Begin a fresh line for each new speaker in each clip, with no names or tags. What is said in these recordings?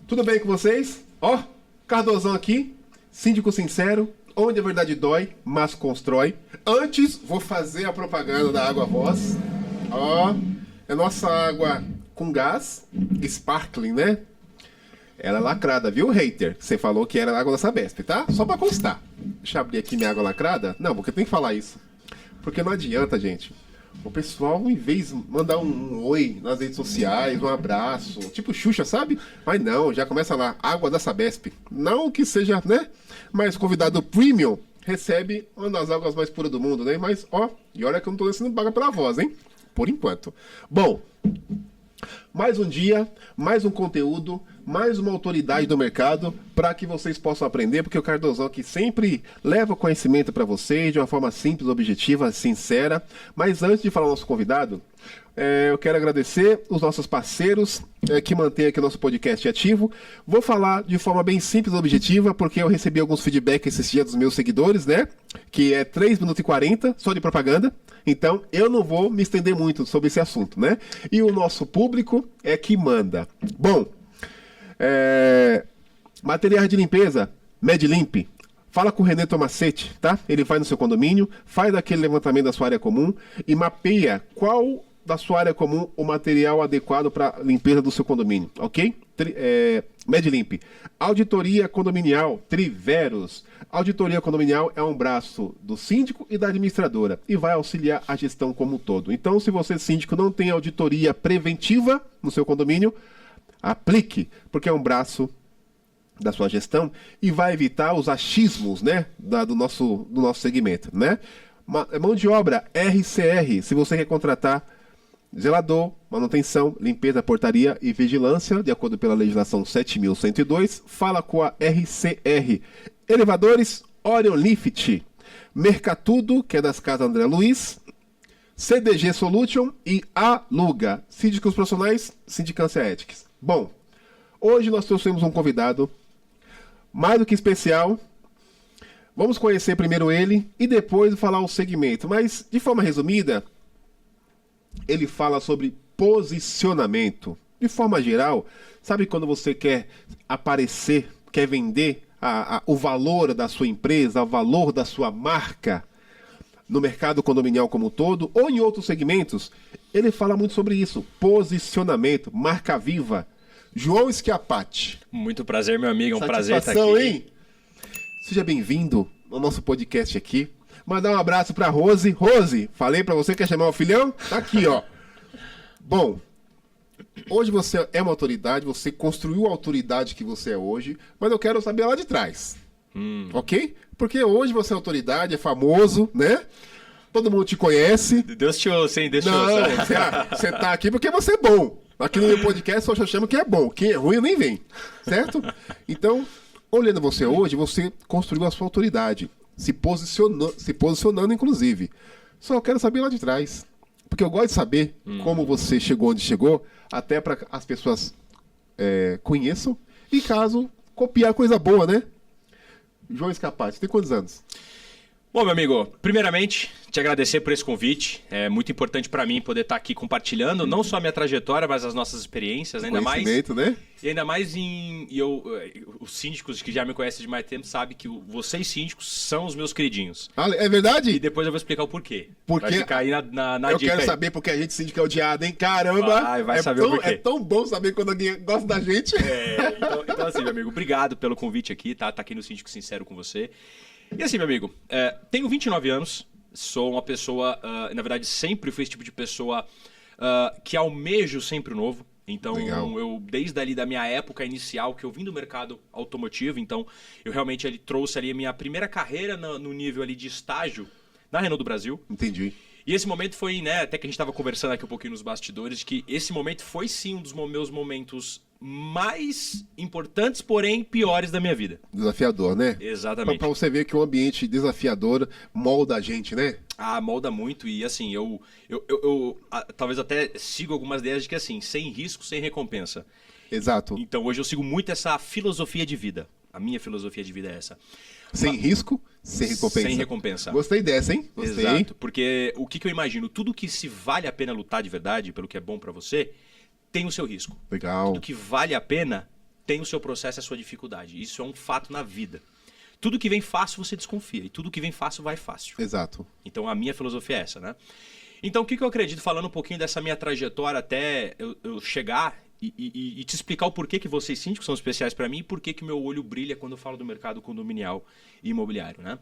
Tudo bem com vocês? Ó, Cardozão aqui, síndico sincero, onde a verdade dói, mas constrói. Antes, vou fazer a propaganda da Água Voz. Ó, é nossa água com gás, sparkling, né? Ela é lacrada, viu, hater? Você falou que era água da Sabesp, tá? Só pra constar. Deixa eu abrir aqui minha água lacrada. Não, porque tem que falar isso. Porque não adianta, gente. O pessoal, em vez de mandar um oi nas redes sociais, um abraço, tipo Xuxa, sabe? Mas não, já começa lá, água da Sabesp. Não que seja, né? Mas convidado premium recebe uma das águas mais puras do mundo, né? Mas, ó, e olha que eu não tô sendo paga pela voz, hein? Por enquanto. Bom, mais um dia, mais um conteúdo, mais uma autoridade do mercado para que vocês possam aprender, porque o Cardozão aqui sempre leva conhecimento para vocês de uma forma simples, objetiva, sincera. Mas antes de falar do nosso convidado, eu quero agradecer os nossos parceiros que mantêm aqui o nosso podcast ativo. Vou falar de forma bem simples e objetiva, porque eu recebi alguns feedbacks esses dias dos meus seguidores, né? Que é 3 minutos e 40 só de propaganda. Então, eu não vou me estender muito sobre esse assunto, né? E o nosso público é que manda. Bom, materiais de limpeza, MedLimp. Fala com o René Tomacete, tá? Ele vai no seu condomínio, faz aquele levantamento da sua área comum e mapeia qual da sua área comum o material adequado para limpeza do seu condomínio, ok? MedLimp. Auditoria condominial, Triveros. Auditoria condominial é um braço do síndico e da administradora e vai auxiliar a gestão como um todo. Então, se você, síndico, não tem auditoria preventiva no seu condomínio, aplique, porque é um braço da sua gestão e vai evitar os achismos, né, do nosso segmento, né? Mão de obra, RCR, se você quer contratar zelador, manutenção, limpeza, portaria e vigilância, de acordo pela legislação 7.102, fala com a RCR. Elevadores, Orion Lift, Mercatudo, que é das casas André Luiz, CDG Solution e Aluga, síndicos profissionais, sindicância éticas. Bom, hoje nós trouxemos um convidado mais do que especial. Vamos conhecer primeiro ele e depois falar o segmento. Mas, de forma resumida, ele fala sobre posicionamento. De forma geral, sabe quando você quer aparecer, quer vender o valor da sua empresa, o valor da sua marca no mercado condominial como um todo, ou em outros segmentos? Ele fala muito sobre isso. Posicionamento, marca viva. João Schiapatti.
Muito prazer, meu amigo. É um prazer estar aqui.
Hein? Seja bem-vindo ao nosso podcast aqui. Mandar um abraço pra Rose. Rose, falei pra você que quer chamar o filhão? Tá aqui, ó. Bom, hoje você é uma autoridade, você construiu a autoridade que você é hoje, mas eu quero saber lá de trás. Ok? Porque hoje você é autoridade, é famoso, né? Todo mundo te conhece.
Deus te ouça, hein? Deus te
Não,
ouça.
você tá aqui porque você é bom. Aqui no meu podcast eu só chamo quem é bom. Quem é ruim eu nem vem. Certo? Então, olhando você hoje, você construiu a sua autoridade. Se posicionando, inclusive. Só eu quero saber lá de trás. Porque eu gosto de saber como você chegou onde chegou, até para as pessoas conheçam. E caso copiar coisa boa, né? João Schiapatti, tem quantos anos?
Bom, meu amigo, primeiramente, te agradecer por esse convite. É muito importante para mim poder estar aqui compartilhando não só a minha trajetória, mas as nossas experiências, ainda mais,
né?
E ainda mais os síndicos que já me conhecem de mais tempo sabem que vocês síndicos são os meus queridinhos.
Ah, é verdade?
E depois eu vou explicar o porquê.
Porque
vai ficar aí na
eu
dica
quero
aí.
saber porque a gente síndico é odiado, hein? Caramba!
Vai saber o porquê.
É tão bom saber quando alguém gosta da gente.
Então assim, meu amigo, obrigado pelo convite aqui, tá aqui no Síndico Sincero com você. E assim, meu amigo, tenho 29 anos, sou uma pessoa, na verdade sempre fui esse tipo de pessoa que almejo sempre o novo. Então,
legal.
Eu desde ali da minha época inicial, que eu vim do mercado automotivo, então eu realmente trouxe ali a minha primeira carreira no nível ali de estágio na Renault do Brasil.
Entendi.
E esse momento foi, né, até que a gente estava conversando aqui um pouquinho nos bastidores, de que esse momento foi sim um dos meus momentos mais importantes, porém piores da minha vida.
Desafiador, né?
Exatamente.
Pra você ver que um ambiente desafiador molda a gente, né?
Molda muito e assim, eu talvez até sigo algumas ideias de que assim, sem risco, sem recompensa.
Exato.
Então hoje eu sigo muito essa filosofia de vida. A minha filosofia de vida é essa.
Sem risco, sem recompensa.
Sem recompensa.
Gostei dessa, hein? Gostei.
Exato, porque o que eu imagino, tudo que se vale a pena lutar de verdade, pelo que é bom pra você, tem o seu risco.
Legal.
Tudo que vale a pena tem o seu processo e a sua dificuldade. Isso é um fato na vida. Tudo que vem fácil você desconfia, e tudo que vem fácil vai fácil.
Exato.
Então a minha filosofia é essa, né? Então o que eu acredito, falando um pouquinho dessa minha trajetória até eu chegar e te explicar o porquê que vocês síndicos são especiais para mim e porquê que meu olho brilha quando eu falo do mercado condominial e imobiliário, né?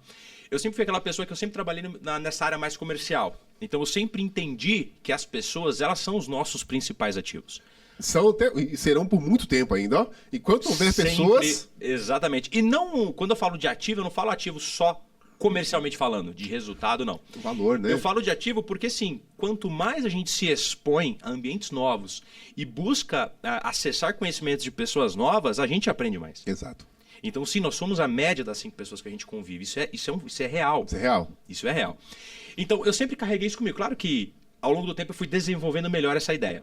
Eu sempre fui aquela pessoa que eu sempre trabalhei nessa área mais comercial. Então eu sempre entendi que as pessoas, elas são os nossos principais ativos.
E serão por muito tempo ainda, ó. Enquanto houver
Sempre,
pessoas...
Exatamente. E não, quando eu falo de ativo, eu não falo ativo só comercialmente falando, de resultado, não.
O valor, né?
Eu falo de ativo porque, sim, quanto mais a gente se expõe a ambientes novos e busca acessar conhecimentos de pessoas novas, a gente aprende mais.
Exato.
Então, sim, nós somos a média das 5 pessoas que a gente convive. Isso é real.
Isso é real.
Isso é real. Então, eu sempre carreguei isso comigo. Claro que, ao longo do tempo, eu fui desenvolvendo melhor essa ideia.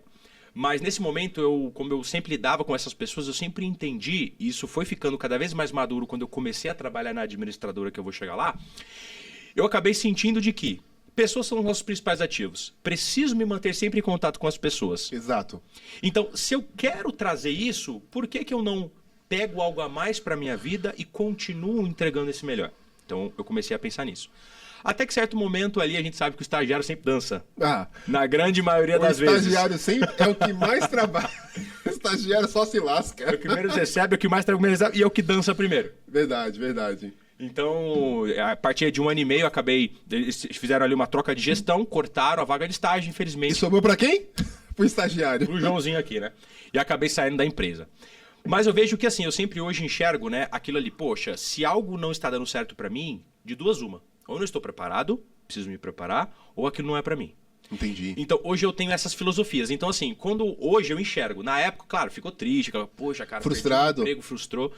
Mas, nesse momento, como eu sempre lidava com essas pessoas, eu sempre entendi, e isso foi ficando cada vez mais maduro quando eu comecei a trabalhar na administradora, que eu vou chegar lá, eu acabei sentindo de que pessoas são os nossos principais ativos. Preciso me manter sempre em contato com as pessoas.
Exato.
Então, se eu quero trazer isso, por que eu não pego algo a mais para minha vida e continuo entregando esse melhor? Então, eu comecei a pensar nisso. Até que certo momento ali a gente sabe que o estagiário sempre dança. Na grande maioria das vezes.
O estagiário sempre é o que mais trabalha. O estagiário só se lasca.
É o que menos recebe, é o que mais trabalha e é o que dança primeiro.
Verdade, verdade.
Então, a partir de 1 ano e meio, eles fizeram ali uma troca de gestão, cortaram a vaga de estágio, infelizmente.
E sobrou pra quem? Pro estagiário.
Pro Joãozinho aqui, né? E acabei saindo da empresa. Mas eu vejo que assim, eu sempre hoje enxergo, né, aquilo ali, poxa, se algo não está dando certo pra mim, de duas uma. Ou eu não estou preparado, preciso me preparar, ou aquilo não é pra mim.
Entendi.
Então, hoje eu tenho essas filosofias. Então, assim, quando hoje eu enxergo, na época, claro, ficou triste, poxa, cara,
frustrado.
Perdi o emprego, frustrou.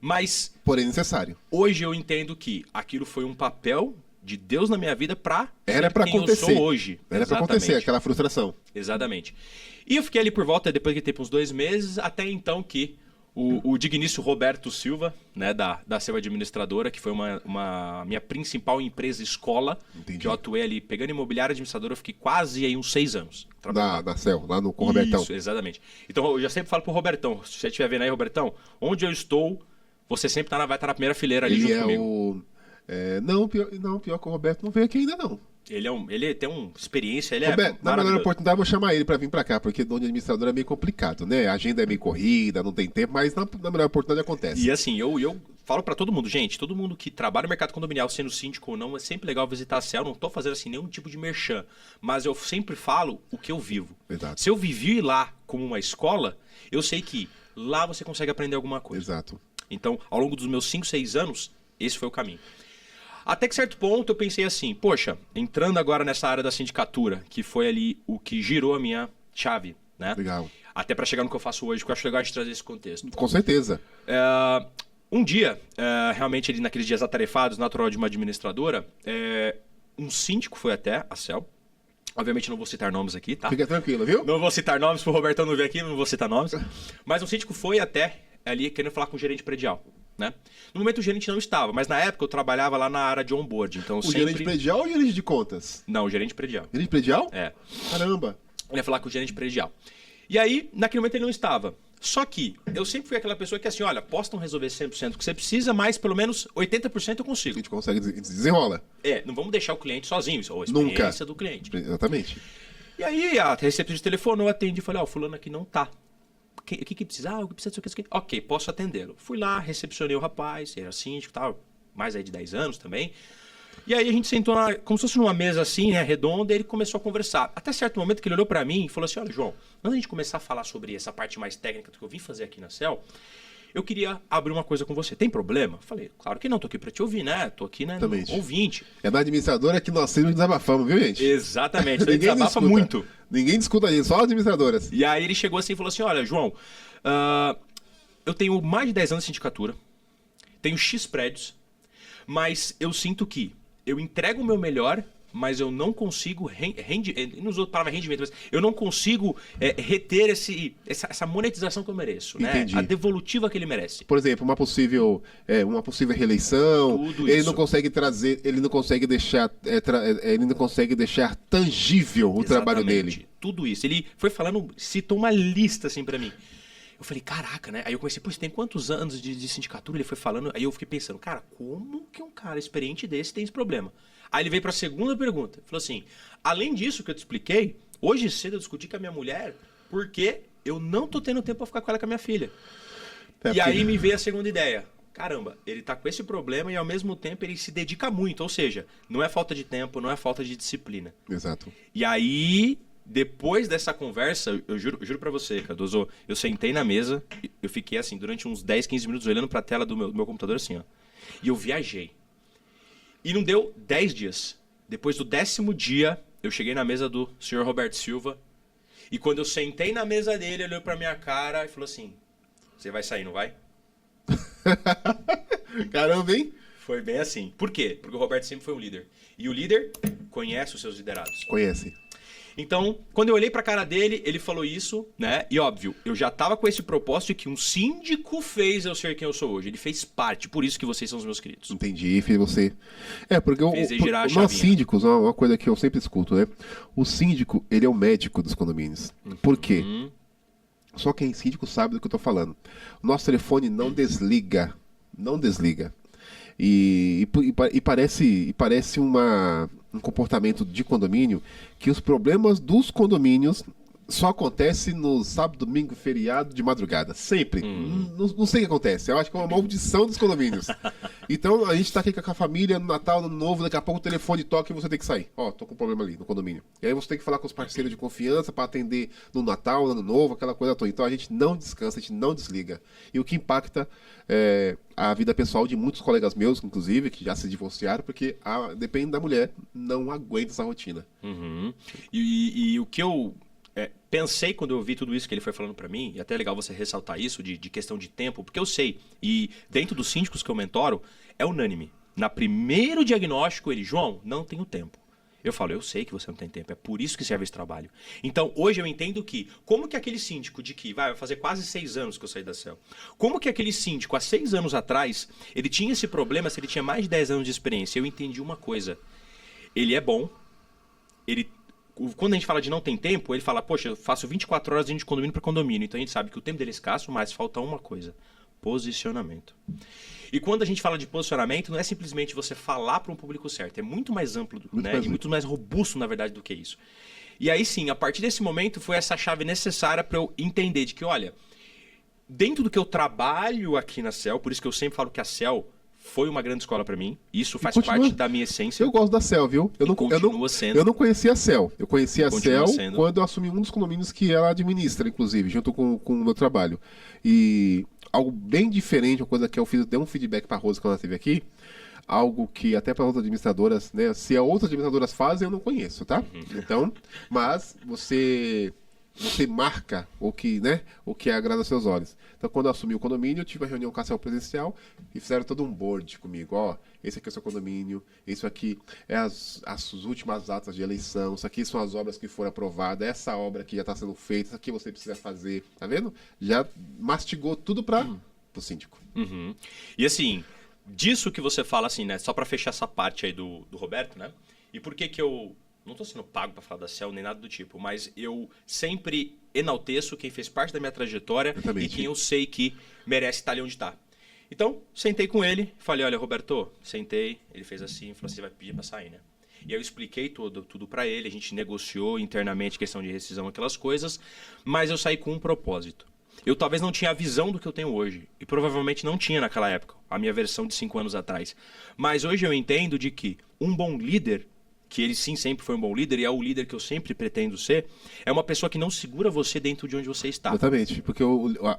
Mas,
porém necessário.
Hoje eu entendo que aquilo foi um papel de Deus na minha vida pra
era para acontecer.
Eu sou hoje.
Era para acontecer, aquela frustração.
Exatamente. E eu fiquei ali por volta, depois que tempo, uns 2 meses, até então que o digníssimo Roberto Silva, né, da Silva Administradora, que foi uma minha principal empresa escola, que eu atuei ali, pegando imobiliária administradora, eu fiquei quase aí uns 6 anos.
Da CEL, lá com o Robertão.
Isso, exatamente. Então eu já sempre falo pro Robertão, se você estiver vendo aí, Robertão, onde eu estou, você sempre vai estar na primeira fileira ali junto comigo.
Não, pior que o Roberto não veio aqui ainda não.
Ele tem uma experiência,
Roberto, na melhor oportunidade eu vou chamar ele para vir para cá, porque dono de administrador é meio complicado, né? A agenda é meio corrida, não tem tempo, mas na melhor oportunidade acontece.
E assim, eu falo para todo mundo, gente, todo mundo que trabalha no mercado condominial, sendo síndico ou não, é sempre legal visitar a CEL, não tô fazendo assim nenhum tipo de merchan, mas eu sempre falo o que eu vivo.
Exato.
Se eu vivi lá como uma escola, eu sei que lá você consegue aprender alguma coisa.
Exato.
Então, ao longo dos meus 5, 6 anos, esse foi o caminho. Até que certo ponto eu pensei assim, poxa, entrando agora nessa área da sindicatura, que foi ali o que girou a minha chave, né?
Legal.
Até para chegar no que eu faço hoje, que eu acho legal a gente trazer esse contexto.
Com certeza.
Um dia, realmente ali naqueles dias atarefados, natural de uma administradora, um síndico foi até a CEL. Obviamente não vou citar nomes aqui, tá?
Fica tranquilo, viu?
Não vou citar nomes, pro Robertão não vir aqui, não vou citar nomes. Mas um síndico foi até ali querendo falar com o gerente predial. Né? No momento o gerente não estava, mas na época eu trabalhava lá na área de onboard. Então,
gerente predial ou o gerente de contas?
Não, o gerente predial.
Gerente predial?
É.
Caramba.
Ele ia falar com o gerente predial. E aí, naquele momento ele não estava. Só que eu sempre fui aquela pessoa que assim, olha, posso não resolver 100% o que você precisa, mas pelo menos 80% eu consigo.
A gente consegue, desenrola.
Não vamos deixar o cliente sozinho, isso é a experiência do cliente.
Exatamente.
E aí a recepcionista telefonou, eu atendi e falei, fulano aqui não tá. O que precisa? Eu preciso disso aqui. Ok, posso atendê-lo. Fui lá, recepcionei o rapaz, era síndico e tal, mais aí de 10 anos também. E aí a gente sentou como se fosse numa mesa assim, né, redonda, e ele começou a conversar. Até certo momento que ele olhou pra mim e falou assim, olha, João, antes da gente começar a falar sobre essa parte mais técnica do que eu vim fazer aqui na CEL, eu queria abrir uma coisa com você. Tem problema? Falei, claro que não, tô aqui pra te ouvir, né? Tô aqui, né, ouvinte.
É na administradora que nós sempre desabafamos, viu, gente?
Exatamente, ele desabafa muito.
Ninguém discuta isso, só administradoras.
E aí ele chegou assim e falou assim, olha, João, eu tenho mais de 10 anos de sindicatura, tenho X prédios, mas eu sinto que eu entrego o meu melhor, mas eu não consigo, não usou a palavra rendimento, mas eu não consigo reter essa monetização que eu mereço, né? A devolutiva que ele merece.
Por exemplo, uma possível reeleição,
tudo
ele
isso.
não consegue trazer, ele não consegue deixar tangível o trabalho dele.
Tudo isso. Ele foi falando, citou uma lista assim pra mim. Eu falei, caraca, né? Aí eu comecei, pô, você tem quantos anos de sindicatura? Ele foi falando, aí eu fiquei pensando, cara, como que um cara experiente desse tem esse problema? Aí ele veio pra segunda pergunta, falou assim, além disso que eu te expliquei, hoje cedo eu discuti com a minha mulher porque eu não tô tendo tempo pra ficar com ela e com a minha filha. E aí me veio a segunda ideia. Caramba, ele tá com esse problema e ao mesmo tempo ele se dedica muito. Ou seja, não é falta de tempo, não é falta de disciplina.
Exato.
E aí, depois dessa conversa, eu juro pra você, Cardoso, eu sentei na mesa, eu fiquei assim, durante uns 10, 15 minutos olhando pra tela do meu computador assim, ó. E eu viajei. E não deu 10 dias. Depois do 10º dia, eu cheguei na mesa do senhor Roberto Silva. E quando eu sentei na mesa dele, ele olhou pra minha cara e falou assim, você vai sair, não vai?
Caramba, hein?
Foi bem assim. Por quê? Porque o Roberto sempre foi um líder. E o líder conhece os seus liderados.
Conhece.
Então, quando eu olhei pra cara dele, ele falou isso, né? E óbvio, eu já tava com esse propósito que um síndico fez eu ser quem eu sou hoje. Ele fez parte, por isso que vocês são os meus queridos.
Entendi, fez você. Porque
Fez ele girar a
nós
chavinha.
síndicos, uma coisa que eu sempre escuto, né? O síndico, ele é o médico dos condomínios. Por quê? Só quem é síndico sabe do que eu tô falando. O nosso telefone não desliga. Não desliga. E parece um comportamento de condomínio que os problemas dos condomínios só acontecem no sábado, domingo, feriado, de madrugada. Sempre. Não sei o que acontece. Eu acho que é uma maldição dos condomínios. Então, a gente tá aqui com a família no Natal, no Ano Novo, daqui a pouco o telefone toca e você tem que sair. Ó, tô com um problema ali no condomínio. E aí você tem que falar com os parceiros de confiança para atender no Natal, no Ano Novo, aquela coisa toda. Então, a gente não descansa, a gente não desliga. E o que impacta a vida pessoal de muitos colegas meus, inclusive, que já se divorciaram, porque depende da mulher, não aguenta essa rotina.
E o que eu pensei quando eu vi tudo isso que ele foi falando pra mim, e até é legal você ressaltar isso de questão de tempo, porque eu sei, e dentro dos síndicos que eu mentoro, é unânime. Na primeiro diagnóstico, ele, João, não tenho tempo. Eu falo, eu sei que você não tem tempo, é por isso que serve esse trabalho. Então, hoje eu entendo que, como que aquele síndico de que, vai fazer quase 6 anos que eu saí da CEL, como que aquele síndico, há 6 anos atrás, ele tinha esse problema se ele tinha mais de 10 anos de experiência? Eu entendi uma coisa, ele é bom, quando a gente fala de não tem tempo, ele fala, poxa, eu faço 24 horas de condomínio para condomínio, então a gente sabe que o tempo dele é escasso, mas falta uma coisa, posicionamento. E quando a gente fala de posicionamento, não é simplesmente você falar para um público certo, é muito mais amplo, e muito mais robusto, na verdade, do que isso. E aí sim, a partir desse momento, foi essa chave necessária para eu entender de que, olha, dentro do que eu trabalho aqui na CEL, por isso que eu sempre falo que a CEL foi uma grande escola para mim, isso faz parte da minha essência.
Eu gosto da CEL, viu? Eu não conhecia a CEL. Eu conheci a CEL quando eu assumi um dos condomínios que ela administra, inclusive, junto com o meu trabalho. E algo bem diferente, uma coisa que eu fiz, dei um feedback para a Rosa quando ela esteve aqui, algo que até para outras administradoras, né? Se as outras administradoras fazem, eu não conheço, tá? Então, mas você marca o que agrada aos seus olhos. Então, quando eu assumi o condomínio, eu tive uma reunião com a CEL presencial e fizeram todo um board comigo. Ó, esse aqui é o seu condomínio, isso aqui é as últimas atas de eleição, isso aqui são as obras que foram aprovadas, essa obra que já está sendo feita, isso aqui você precisa fazer. Tá vendo? Já mastigou tudo para o síndico.
E assim, disso que você fala assim, né? Só para fechar essa parte aí do Roberto, né? E por que eu não estou sendo pago para falar da CEL nem nada do tipo, mas eu sempre enalteço quem fez parte da minha trajetória e quem eu sei que merece estar ali onde está. Então, sentei com ele, falei, olha, Roberto, sentei, ele fez assim, falou assim, você vai pedir para sair, né? E eu expliquei tudo para ele, a gente negociou internamente questão de rescisão, aquelas coisas, mas eu saí com um propósito. Eu talvez não tinha a visão do que eu tenho hoje, e provavelmente não tinha naquela época, a minha versão de 5 anos atrás. Mas hoje eu entendo de que um bom líder, que ele sim sempre foi um bom líder e é o líder que eu sempre pretendo ser, é uma pessoa que não segura você dentro de onde você está.
Exatamente, porque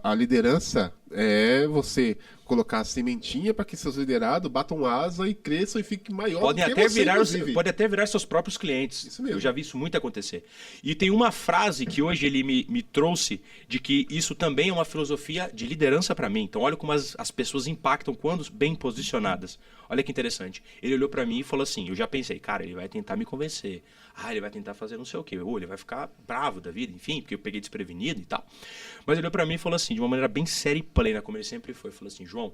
a liderança é você colocar a sementinha para que seus liderados batam asa e cresçam e fiquem maior
Podem
do que você,
pode até virar seus próprios clientes.
Isso mesmo.
Eu já vi isso muito acontecer. E tem uma frase que hoje ele me trouxe de que isso também é uma filosofia de liderança para mim. Então olha como as pessoas impactam quando bem posicionadas. Olha que interessante. Ele olhou para mim e falou assim, eu já pensei, cara, ele vai tentar me convencer. Ele vai tentar fazer não sei o quê. Ou ele vai ficar bravo da vida, enfim, porque eu peguei desprevenido e tal. Mas ele olhou para mim e falou assim, de uma maneira bem séria e plena, como ele sempre foi. Falou assim, João,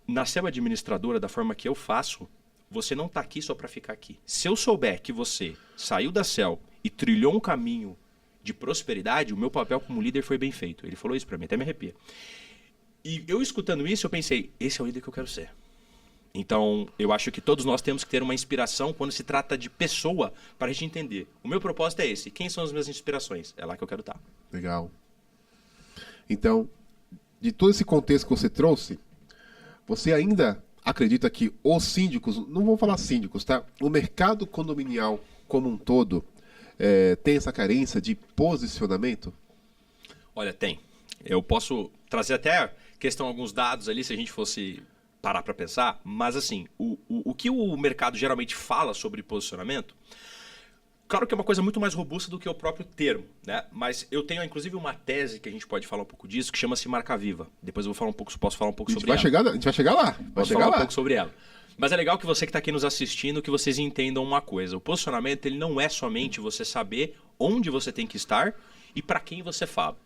na CEL administradora, da forma que eu faço, você não está aqui só para ficar aqui. Se eu souber que você saiu da CEL e trilhou um caminho de prosperidade, o meu papel como líder foi bem feito. Ele falou isso pra mim, até me arrepia. E eu escutando isso, eu pensei, esse é o líder que eu quero ser. Então, eu acho que todos nós temos que ter uma inspiração quando se trata de pessoa para a gente entender. O meu propósito é esse. Quem são as minhas inspirações? É lá que eu quero estar.
Legal. Então, de todo esse contexto que você trouxe, você ainda acredita que os síndicos, não vou falar síndicos, tá? O mercado condominial como um todo tem essa carência de posicionamento?
Olha, tem. Eu posso trazer até questão alguns dados ali, se a gente fosse parar para pensar, mas assim, o que o mercado geralmente fala sobre posicionamento, claro que é uma coisa muito mais robusta do que o próprio termo, né? Mas eu tenho inclusive uma tese que a gente pode falar um pouco disso, que chama-se Marca Viva. Depois eu vou falar um pouco, posso falar um pouco sobre ela.
A gente vai chegar lá.
Posso falar um pouco sobre ela. Mas é legal que você que está aqui nos assistindo, que vocês entendam uma coisa. O posicionamento ele não é somente você saber onde você tem que estar e para quem você fala.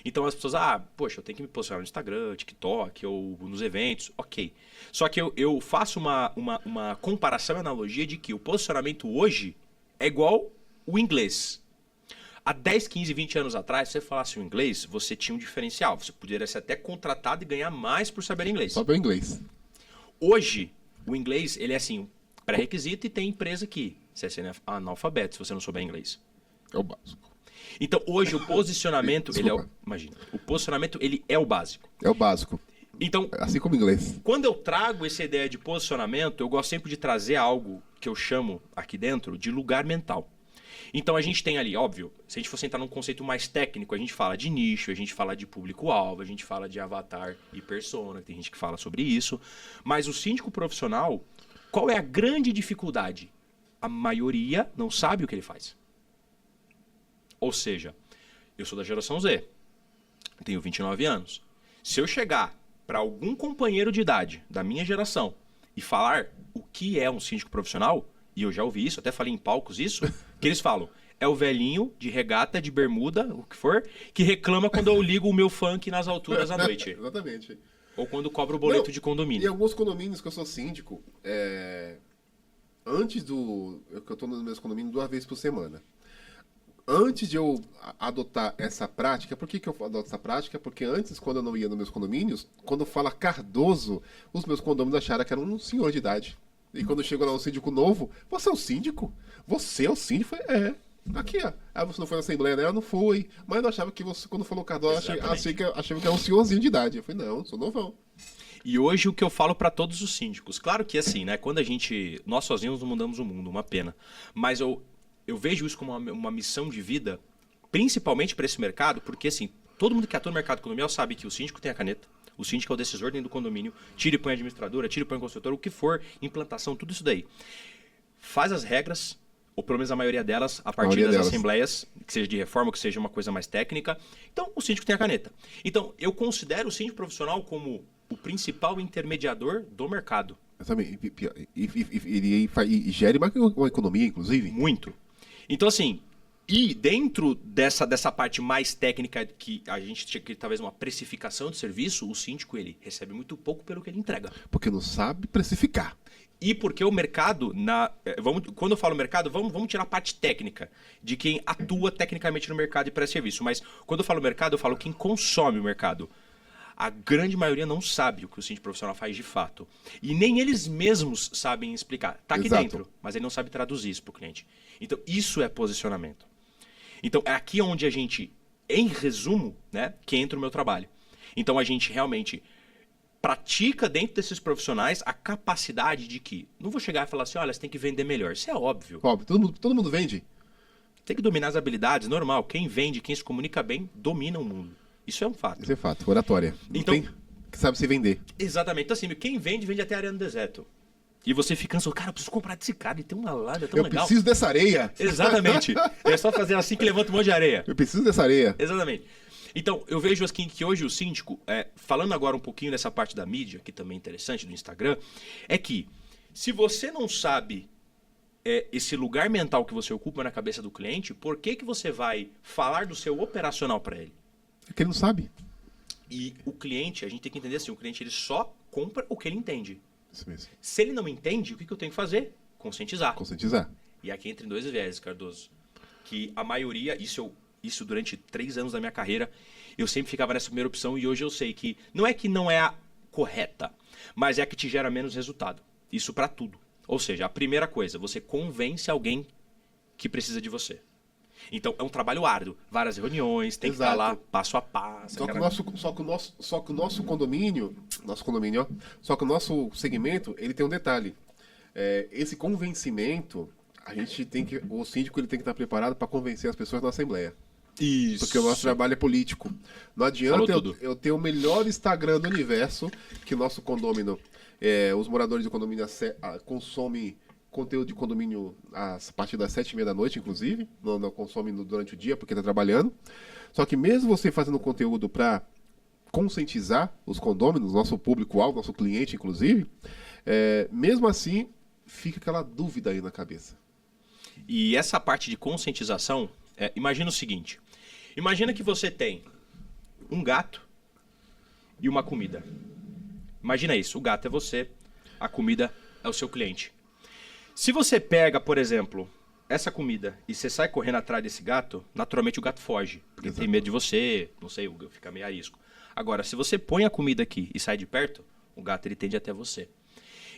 Então as pessoas, poxa, eu tenho que me posicionar no Instagram, TikTok ou nos eventos, ok. Só que eu faço uma comparação e analogia de que o posicionamento hoje é igual o inglês. Há 10, 15, 20 anos atrás, se você falasse o inglês, você tinha um diferencial. Você poderia ser até contratado e ganhar mais por saber inglês.
Só pelo inglês.
Hoje, o inglês, ele é assim, pré-requisito e tem empresa que você é analfabeto se você não souber inglês.
É o básico.
Então, hoje, o posicionamento, imagina, o posicionamento, ele é o básico.
É o básico.
Então,
assim como o inglês.
Quando eu trago essa ideia de posicionamento, eu gosto sempre de trazer algo que eu chamo aqui dentro de lugar mental. Então, a gente tem ali, óbvio, se a gente fosse entrar num conceito mais técnico, a gente fala de nicho, a gente fala de público-alvo, a gente fala de avatar e persona, tem gente que fala sobre isso. Mas o síndico profissional, qual é a grande dificuldade? A maioria não sabe o que ele faz. Ou seja, eu sou da geração Z, tenho 29 anos. Se eu chegar para algum companheiro de idade da minha geração e falar o que é um síndico profissional, e eu já ouvi isso, até falei em palcos isso, que eles falam, é o velhinho de regata, de bermuda, o que for, que reclama quando eu ligo o meu funk nas alturas à noite.
Exatamente.
Ou quando cobro o boleto de condomínio.
E alguns condomínios que eu sou síndico, antes do... Eu estou nos meus condomínios 2 vezes por semana. Antes de eu adotar essa prática, por que eu adoto essa prática? Porque antes, quando eu não ia nos meus condomínios, quando fala Cardoso, os meus condôminos acharam que era um senhor de idade. E quando chegou lá um síndico novo, você é o síndico? Você é o síndico? Aqui, ó. Você não foi na Assembleia, né? Eu não fui. Mas eu achava que você, quando falou Cardoso, achei que era um senhorzinho de idade. Eu falei, não, sou novão.
E hoje o que eu falo para todos os síndicos, claro que assim, né? Quando nós sozinhos não mudamos o mundo, uma pena. Mas eu vejo isso como uma missão de vida, principalmente para esse mercado, porque assim, todo mundo que atua no mercado condominial sabe que o síndico tem a caneta, o síndico é o decisor dentro do condomínio, tira e põe a administradora, tira e põe a construtora, o que for, implantação, tudo isso daí. Faz as regras, ou pelo menos a maioria delas, a partir das assembleias, que seja de reforma, que seja uma coisa mais técnica. Então, o síndico tem a caneta. Então, eu considero o síndico profissional como o principal intermediador do mercado.
E gere uma economia, inclusive?
Muito. Então, assim, e dentro dessa parte mais técnica que a gente tinha que talvez uma precificação de serviço, o síndico ele recebe muito pouco pelo que ele entrega.
Porque não sabe precificar.
E porque o mercado, quando eu falo mercado, vamos tirar a parte técnica de quem atua tecnicamente no mercado e presta serviço. Mas quando eu falo mercado, eu falo quem consome o mercado. A grande maioria não sabe o que o síndico profissional faz de fato. E nem eles mesmos sabem explicar. Está aqui dentro, mas ele não sabe traduzir isso para o cliente. Então, isso é posicionamento. Então, é aqui onde a gente, em resumo, né, que entra o meu trabalho. Então, a gente realmente pratica dentro desses profissionais a capacidade de que... Não vou chegar e falar assim, olha, você tem que vender melhor. Isso é óbvio.
Óbvio, todo mundo vende.
Tem que dominar as habilidades, normal. Quem vende, quem se comunica bem, domina o mundo. Isso é um fato.
Isso é fato, oratória.
Então,
que sabe se vender.
Exatamente. Então, assim, quem vende até a areia no deserto. E você fica ansando, cara, eu preciso comprar desse cara, ele tem uma lada tão legal.
Eu preciso dessa areia.
Exatamente. É só fazer assim que levanta um monte de areia.
Eu preciso dessa areia.
Exatamente. Então, eu vejo assim que hoje o síndico, falando agora um pouquinho dessa parte da mídia, que também é interessante, do Instagram, é que se você não sabe esse lugar mental que você ocupa na cabeça do cliente, por que você vai falar do seu operacional para ele?
É que ele não sabe.
E o cliente, a gente tem que entender assim, o cliente ele só compra o que ele entende.
Isso mesmo.
Se ele não entende, o que eu tenho que fazer? Conscientizar.
Conscientizar.
E aqui entra em 2 viés, Cardoso. Que a maioria, isso eu isso durante 3 anos da minha carreira. Eu sempre ficava nessa primeira opção e hoje eu sei que não é a correta, mas é a que te gera menos resultado. Isso para tudo. Ou seja, a primeira coisa, você convence alguém que precisa de você. Então, é um trabalho árduo. Várias reuniões, tem que estar lá passo a passo.
Só que o nosso condomínio, ó, só que o nosso segmento, ele tem um detalhe. Esse convencimento, o síndico ele tem que estar preparado para convencer as pessoas na Assembleia.
Isso.
Porque o nosso trabalho é político. Não adianta eu ter o melhor Instagram do universo, que o nosso condomínio, os moradores do condomínio consomem conteúdo de condomínio a partir das 7h30 da noite, inclusive. Não consome durante o dia, porque está trabalhando. Só que mesmo você fazendo conteúdo para conscientizar os condôminos, nosso público-alvo, nosso cliente, inclusive, mesmo assim, fica aquela dúvida aí na cabeça.
E essa parte de conscientização, imagina o seguinte. Imagina que você tem um gato e uma comida. Imagina isso, o gato é você, a comida é o seu cliente. Se você pega, por exemplo, essa comida e você sai correndo atrás desse gato, naturalmente o gato foge, porque tem medo de você, não sei, fica meio arisco. Agora, se você põe a comida aqui e sai de perto, o gato ele tende até você.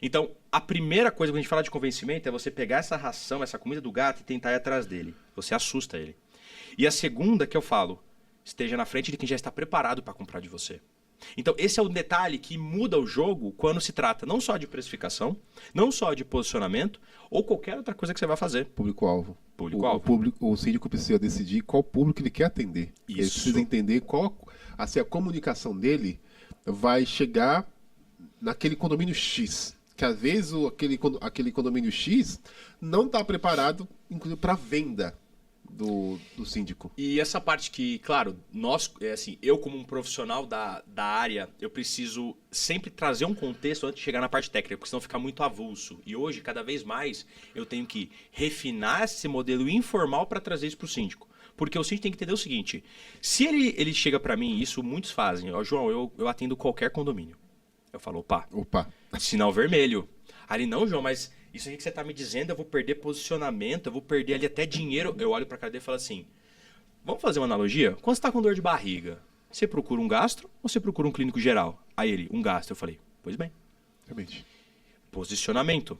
Então, a primeira coisa que a gente fala de convencimento é você pegar essa ração, essa comida do gato e tentar ir atrás dele. Você assusta ele. E a segunda que eu falo, esteja na frente de quem já está preparado para comprar de você. Então, esse é um detalhe que muda o jogo quando se trata não só de precificação, não só de posicionamento, ou qualquer outra coisa que você vai fazer.
Público-alvo.
Público-alvo.
O síndico precisa decidir qual público ele quer atender.
Isso.
Ele precisa entender qual a comunicação dele vai chegar naquele condomínio X. Que às vezes aquele condomínio X não está preparado, inclusive, para venda do síndico.
E essa parte que, claro, eu como um profissional da área, eu preciso sempre trazer um contexto antes de chegar na parte técnica, porque senão fica muito avulso. E hoje, cada vez mais, eu tenho que refinar esse modelo informal para trazer isso para o síndico. Porque o síndico tem que entender o seguinte, se ele chega para mim, isso muitos fazem, João, eu atendo qualquer condomínio. Eu falo, opa, sinal vermelho. Ali, não, João, mas isso aí que você está me dizendo, eu vou perder posicionamento, eu vou perder ali até dinheiro. Eu olho para a cara dele e falo assim, vamos fazer uma analogia? Quando você está com dor de barriga, você procura um gastro ou você procura um clínico geral? Aí ele, um gastro. Eu falei, pois bem.
Realmente.
Posicionamento.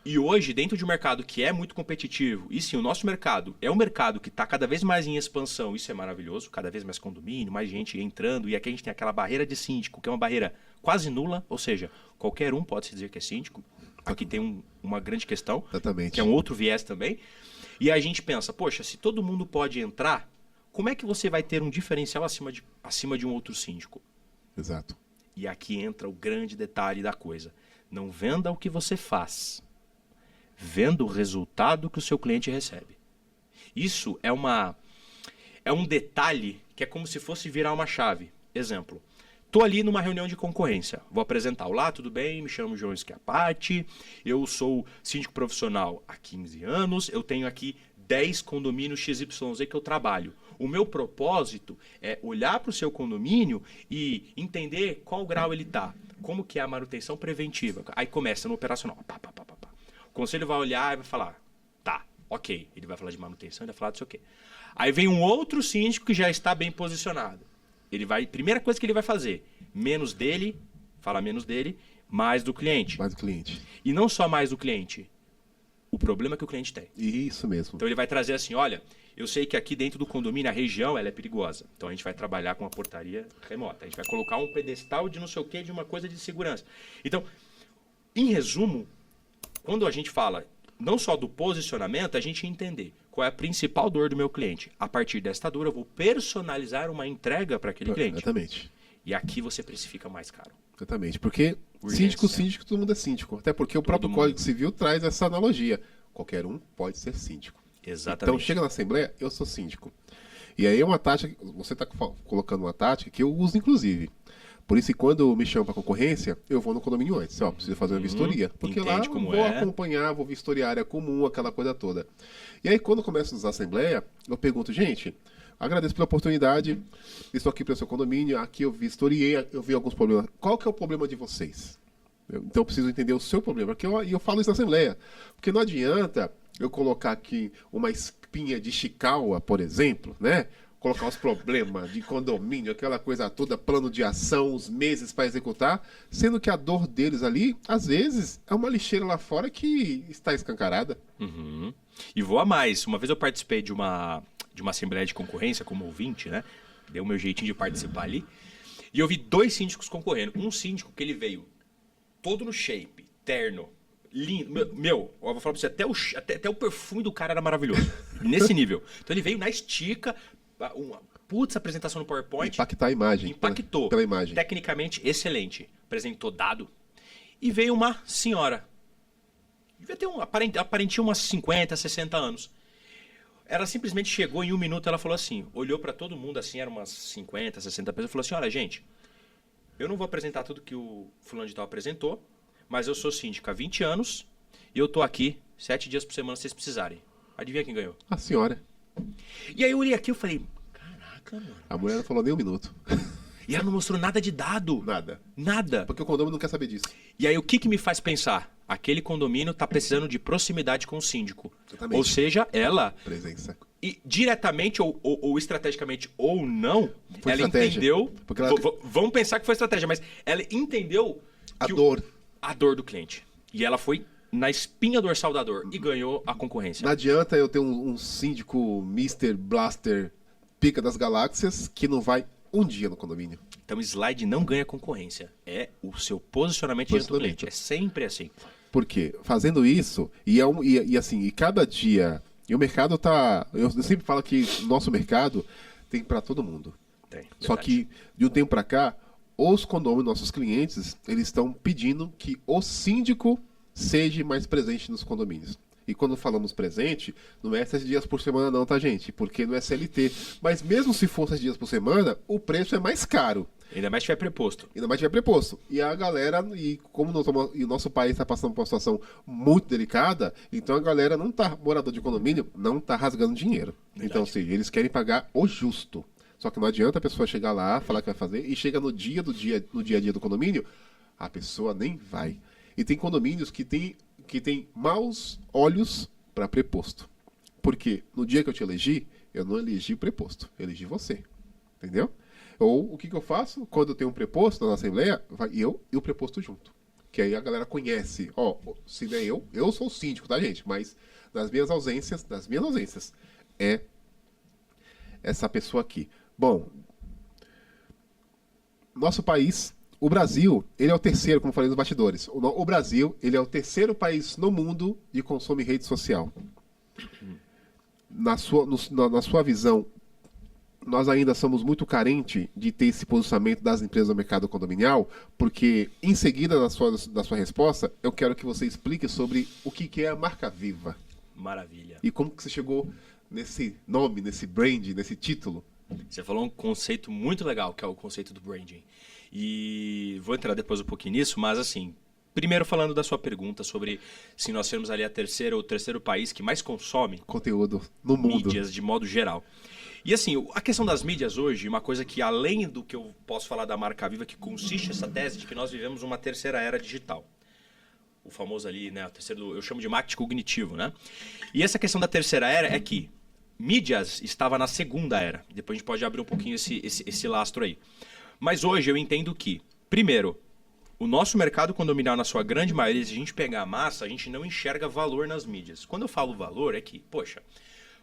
E hoje, dentro de um mercado que é muito competitivo, e sim, o nosso mercado é um mercado que está cada vez mais em expansão, isso é maravilhoso, cada vez mais condomínio, mais gente entrando, e aqui a gente tem aquela barreira de síndico, que é uma barreira quase nula, ou seja, qualquer um pode se dizer que é síndico. Aqui tem uma grande questão,
exatamente,
que é um outro viés também. E a gente pensa, poxa, se todo mundo pode entrar, como é que você vai ter um diferencial acima de um outro síndico?
Exato.
E aqui entra o grande detalhe da coisa. Não venda o que você faz. Venda o resultado que o seu cliente recebe. Isso é um detalhe que é como se fosse virar uma chave. Exemplo. Estou ali numa reunião de concorrência. Vou apresentar. Olá, tudo bem? Me chamo João Schiapati. Eu sou síndico profissional há 15 anos. Eu tenho aqui 10 condomínios XYZ que eu trabalho. O meu propósito é olhar para o seu condomínio e entender qual grau ele está. Como que é a manutenção preventiva. Aí começa no operacional. O conselho vai olhar e vai falar, tá, ok. Ele vai falar de manutenção, ele vai falar disso ok. Aí vem um outro síndico que já está bem posicionado. Primeira coisa que ele vai fazer, menos dele, mais do cliente.
Mais do cliente.
E não só mais do cliente, o problema que o cliente tem.
Isso mesmo.
Então ele vai trazer assim, olha, eu sei que aqui dentro do condomínio, a região, ela é perigosa. Então a gente vai trabalhar com uma portaria remota. A gente vai colocar um pedestal de não sei o quê, de uma coisa de segurança. Então, em resumo, quando a gente fala não só do posicionamento, a gente entender qual é a principal dor do meu cliente. A partir desta dor, eu vou personalizar uma entrega para aquele cliente.
Exatamente.
E aqui você precifica mais caro.
Exatamente, porque
Urgência.
síndico, todo mundo é síndico. Até porque o próprio Código Civil traz essa analogia. Qualquer um pode ser síndico.
Exatamente.
Então, chega na Assembleia, eu sou síndico. E aí é uma tática, você está colocando uma tática que eu uso, inclusive. Por isso, quando me chamam para concorrência, eu vou no condomínio antes. Preciso fazer uma vistoria. Porque lá eu vou acompanhar, vou vistoriar a área comum, aquela coisa toda. E aí, quando começo a usar a Assembleia, eu pergunto, gente, agradeço pela oportunidade, estou aqui para o seu condomínio, aqui eu vistoriei, eu vi alguns problemas. Qual que é o problema de vocês? Então, eu preciso entender o seu problema. E eu falo isso na Assembleia. Porque não adianta eu colocar aqui capinha de Chikawa, por exemplo, né? Colocar os problemas de condomínio, aquela coisa toda, plano de ação, os meses para executar, sendo que a dor deles ali, às vezes, é uma lixeira lá fora que está escancarada.
Uhum. E vou a mais. Uma vez eu participei de uma assembleia de concorrência como ouvinte, né? Deu o meu jeitinho de participar ali. E eu vi 2 síndicos concorrendo. Um síndico que ele veio todo no shape, terno, lindo. Meu, eu vou falar pra você, até o perfume do cara era maravilhoso. Nesse nível. Então ele veio na estica, uma putz apresentação no PowerPoint.
Impactar a imagem.
Impactou.
Pela imagem.
Tecnicamente excelente. Apresentou dado. E veio uma senhora. Devia ter aparentemente umas 50, 60 anos. Ela simplesmente chegou em 1 minuto, ela falou assim, olhou para todo mundo assim, eram umas 50, 60 pessoas, e falou assim, olha gente, eu não vou apresentar tudo que o fulano de tal apresentou, mas eu sou síndico há 20 anos e eu tô aqui 7 dias por semana se vocês precisarem. Adivinha quem ganhou?
A senhora.
E aí eu olhei aqui e falei, caraca, mano.
A mulher não falou nem 1 minuto.
E ela não mostrou nada de dado.
Nada.
Nada.
Porque o condomínio não quer saber disso.
E aí o que me faz pensar? Aquele condomínio tá precisando de proximidade com o síndico.
Exatamente.
Ou seja, ela...
Presença.
E diretamente ou estrategicamente ou não,
Foi
ela
estratégia.
entendeu...
Porque ela-
Vamos pensar que foi estratégia, mas ela entendeu...
A
que
dor.
a dor do cliente. E ela foi na espinha dorsal da dor e ganhou a concorrência.
Não adianta eu ter um síndico Mr. Blaster pica das galáxias que não vai um dia no condomínio.
Então, slide não ganha concorrência. É o seu posicionamento diante do cliente. É sempre assim.
Por quê? Fazendo isso, e assim, e cada dia. E o mercado tá. Eu sempre falo que o nosso mercado tem para todo mundo.
Tem,
Só
verdade.
que, de um tempo para cá, os condôminos, nossos clientes, eles estão pedindo que o síndico seja mais presente nos condomínios. E quando falamos presente, não é 7 dias por semana não, tá, gente? Porque não é CLT. Mas mesmo se for 7 dias por semana, o preço é mais caro.
Ainda mais se tiver preposto.
Ainda mais tiver preposto. E a galera, e como e o nosso país está passando por uma situação muito delicada, então a galera não tá, morador de condomínio, não tá rasgando dinheiro.
Verdade.
Então, assim, eles querem pagar o justo. Só que não adianta a pessoa chegar lá, falar que vai fazer, e chega no dia a dia do condomínio, a pessoa nem vai. E tem condomínios que tem maus olhos para preposto. Porque no dia que eu te elegi, eu não elegi o preposto, eu elegi você. Entendeu? Ou o que eu faço? Quando eu tenho um preposto na Assembleia, vai eu e o preposto junto. Que aí a galera conhece. Ó, se não é eu sou o síndico, tá, gente? Mas nas minhas ausências, é essa pessoa aqui. Bom, nosso país, o Brasil, ele é o terceiro, como eu falei nos bastidores. O Brasil, ele é o terceiro país no mundo de consumo em rede social. Na sua visão, nós ainda somos muito carentes de ter esse posicionamento das empresas no mercado condominial, porque em seguida da sua resposta, eu quero que você explique sobre o que é a marca Viva.
Maravilha.
E como que você chegou nesse nome, nesse brand, nesse título.
Você falou um conceito muito legal, que é o conceito do branding. E vou entrar depois um pouquinho nisso, mas assim, primeiro falando da sua pergunta sobre se nós sermos ali o terceiro país que mais consome
Conteúdo no mundo.
mídias de modo geral. E assim, a questão das mídias hoje, uma coisa que além do que eu posso falar da marca Viva, que consiste essa tese de que nós vivemos uma terceira era digital. O famoso ali, né, eu chamo de marketing cognitivo, né? E essa questão da terceira era é que mídias estava na segunda era. Depois a gente pode abrir um pouquinho esse lastro aí. Mas hoje eu entendo que, primeiro, o nosso mercado condominial, na sua grande maioria, se a gente pegar a massa, a gente não enxerga valor nas mídias. Quando eu falo valor, é que, poxa,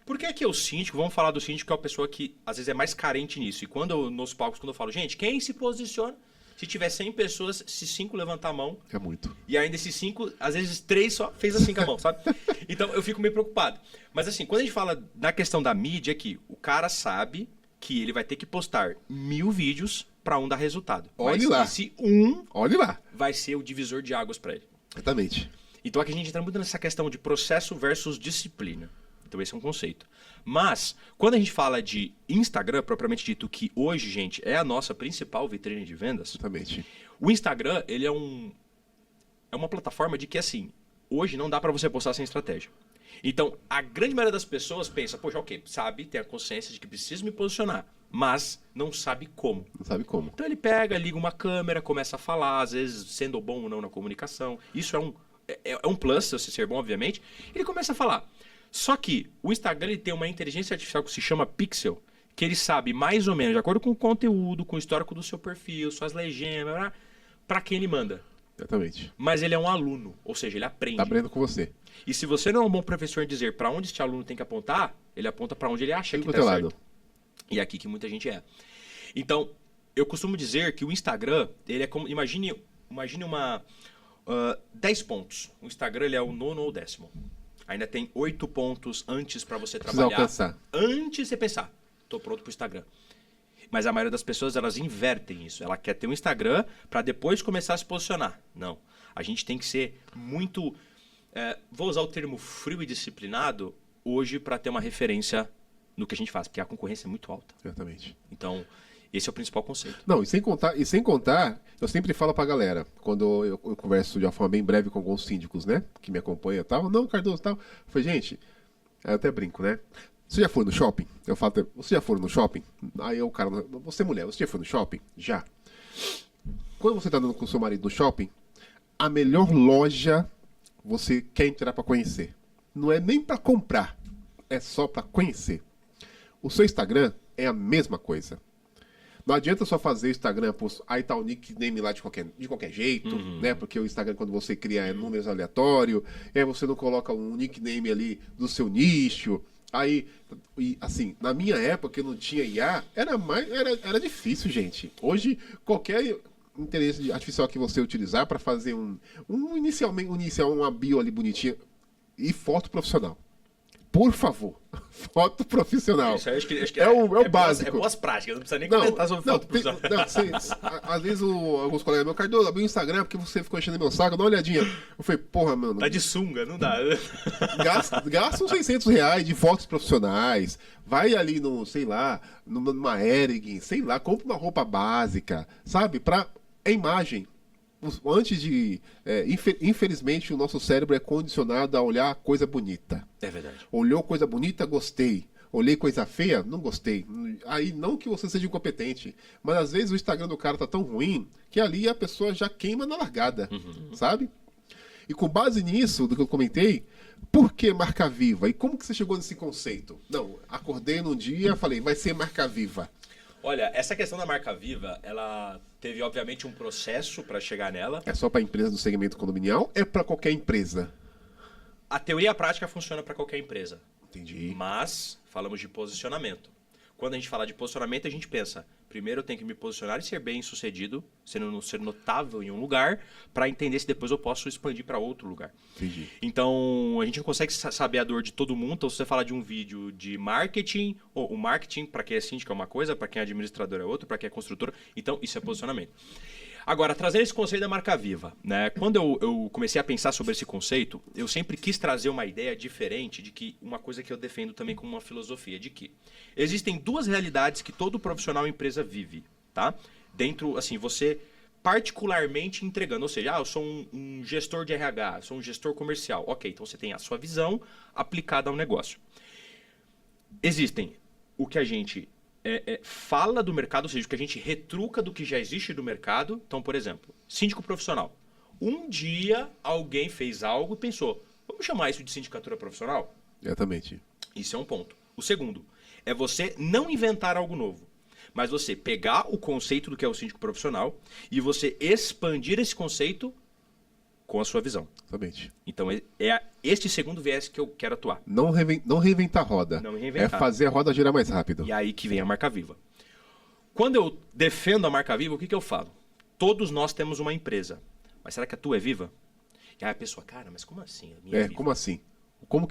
por que é que o síndico, vamos falar do síndico, que é a pessoa que às vezes é mais carente nisso. E nos palcos, quando eu falo, gente, quem se posiciona? Se tiver 100 pessoas, se 5 levantar a mão,
É muito.
e ainda esses 5, às vezes 3 só fez assim com a mão, sabe? Então eu fico meio preocupado. Mas assim, quando a gente fala na questão da mídia, é que o cara sabe que ele vai ter que postar 1000 vídeos para um dar resultado.
Olhe
Mas
lá.
esse um
Olhe lá.
vai ser o divisor de águas para ele.
Exatamente.
Então aqui a gente entra muito nessa questão de processo versus disciplina. Então esse é um conceito. Mas, quando a gente fala de Instagram, propriamente dito, que hoje, gente, é a nossa principal vitrine de vendas,
Exatamente.
o Instagram, ele é uma plataforma de que, assim, hoje não dá para você postar sem estratégia. Então, a grande maioria das pessoas pensa, poxa, ok, sabe, tem a consciência de que precisa me posicionar, mas não sabe como.
Não sabe como.
Então ele pega, liga uma câmera, começa a falar, às vezes sendo bom ou não na comunicação. Isso é um plus, se você ser bom, obviamente. Ele começa a falar. Só que o Instagram ele tem uma inteligência artificial que se chama Pixel, que ele sabe mais ou menos, de acordo com o conteúdo, com o histórico do seu perfil, suas legendas, para quem ele manda.
Exatamente.
Mas ele é um aluno, ou seja, ele aprende.
Tá aprendendo com você.
E se você não é um bom professor em dizer para onde este aluno tem que apontar, ele aponta para onde ele acha
Tudo
que
quanto
tá
é
certo.
lado.
E é aqui que muita gente é. Então, eu costumo dizer que o Instagram, ele é como, imagine uma 10 pontos. O Instagram ele é o nono ou 10º. Ainda tem 8 pontos antes para você
Precisa
trabalhar.
alcançar.
Antes de você pensar, tô pronto pro Instagram. Mas a maioria das pessoas, elas invertem isso. Ela quer ter um Instagram para depois começar a se posicionar. Não. A gente tem que ser muito... vou usar o termo frio e disciplinado hoje para ter uma referência no que a gente faz, porque a concorrência é muito alta.
Exatamente.
Então, esse é o principal conceito.
Não, e sem contar, eu sempre falo pra galera, quando eu converso de uma forma bem breve com alguns síndicos, né, que me acompanham e tal, não, Cardoso, tal. Eu falei, gente, eu até brinco, né? Você já foi no shopping? Eu falo, você já foi no shopping? Aí o cara, você mulher, você já foi no shopping? Já. Quando você tá andando com o seu marido no shopping, a melhor loja você quer entrar pra conhecer. Não é nem pra comprar, é só pra conhecer. O seu Instagram é a mesma coisa. Não adianta só fazer Instagram, aí tá o nickname lá de qualquer jeito, né? Porque o Instagram, quando você cria, é números aleatórios, aí você não coloca um nickname ali do seu nicho. Aí, assim, na minha época, que não tinha IA, era difícil, gente. Hoje, qualquer inteligência artificial que você utilizar para fazer iniciar uma bio ali bonitinha e foto profissional. Por favor, foto profissional.
Isso aí acho que
é o básico.
É boas práticas, não precisa nem comentar sobre foto profissional.
Às vezes alguns colegas meus, Cardoso, abriu o Instagram porque você ficou enchendo meu saco, dá uma olhadinha. Eu falei, porra, mano.
Tá de sunga, não dá.
Gasta uns R$ 600 de fotos profissionais, vai ali no, sei lá, numa Hering, sei lá, compra uma roupa básica, sabe? É imagem. Antes de... infelizmente, o nosso cérebro é condicionado a olhar coisa bonita.
É verdade.
Olhou coisa bonita, gostei. Olhei coisa feia, não gostei. Aí não que você seja incompetente, mas às vezes o Instagram do cara tá tão ruim que ali a pessoa já queima na largada, sabe? E com base nisso, do que eu comentei, por que marca viva? E como que você chegou nesse conceito? Não, acordei num dia, falei, vai ser marca viva.
Olha, essa questão da marca viva, ela teve obviamente um processo para chegar nela.
É só para empresa do segmento condominial? É para qualquer empresa?
A teoria e a prática funciona para qualquer empresa.
Entendi.
Mas falamos de posicionamento. Quando a gente fala de posicionamento, a gente pensa, primeiro eu tenho que me posicionar e ser bem sucedido, ser notável em um lugar, para entender se depois eu posso expandir para outro lugar.
Entendi.
Então, a gente não consegue saber a dor de todo mundo. Então, se você falar de um vídeo de marketing, ou o marketing, para quem é síndico é uma coisa, para quem é administrador é outra, para quem é construtor, então isso é posicionamento. Agora, trazendo esse conceito da marca viva, né? Quando eu comecei a pensar sobre esse conceito, eu sempre quis trazer uma ideia diferente de que uma coisa que eu defendo também como uma filosofia, de que existem duas realidades que todo profissional e empresa vive, tá? Dentro, assim, você particularmente entregando, ou seja, eu sou um gestor de RH, sou um gestor comercial. Ok, então você tem a sua visão aplicada ao negócio. Existem o que a gente fala do mercado, ou seja, o que a gente retruca do que já existe do mercado. Então, por exemplo, síndico profissional. Um dia alguém fez algo e pensou, vamos chamar isso de sindicatura profissional?
Exatamente.
Isso é um ponto. O segundo é você não inventar algo novo, mas você pegar o conceito do que é o síndico profissional e você expandir esse conceito com a sua visão.
Exatamente.
Então, é este segundo viés que eu quero atuar.
Não reinventar a roda.
Não reinventar.
É fazer a roda girar mais rápido.
E aí que vem a marca viva. Quando eu defendo a marca viva, o que eu falo? Todos nós temos uma empresa. Mas será que a tua é viva? E aí a pessoa, cara, mas como assim? A minha é viva?
Como assim? O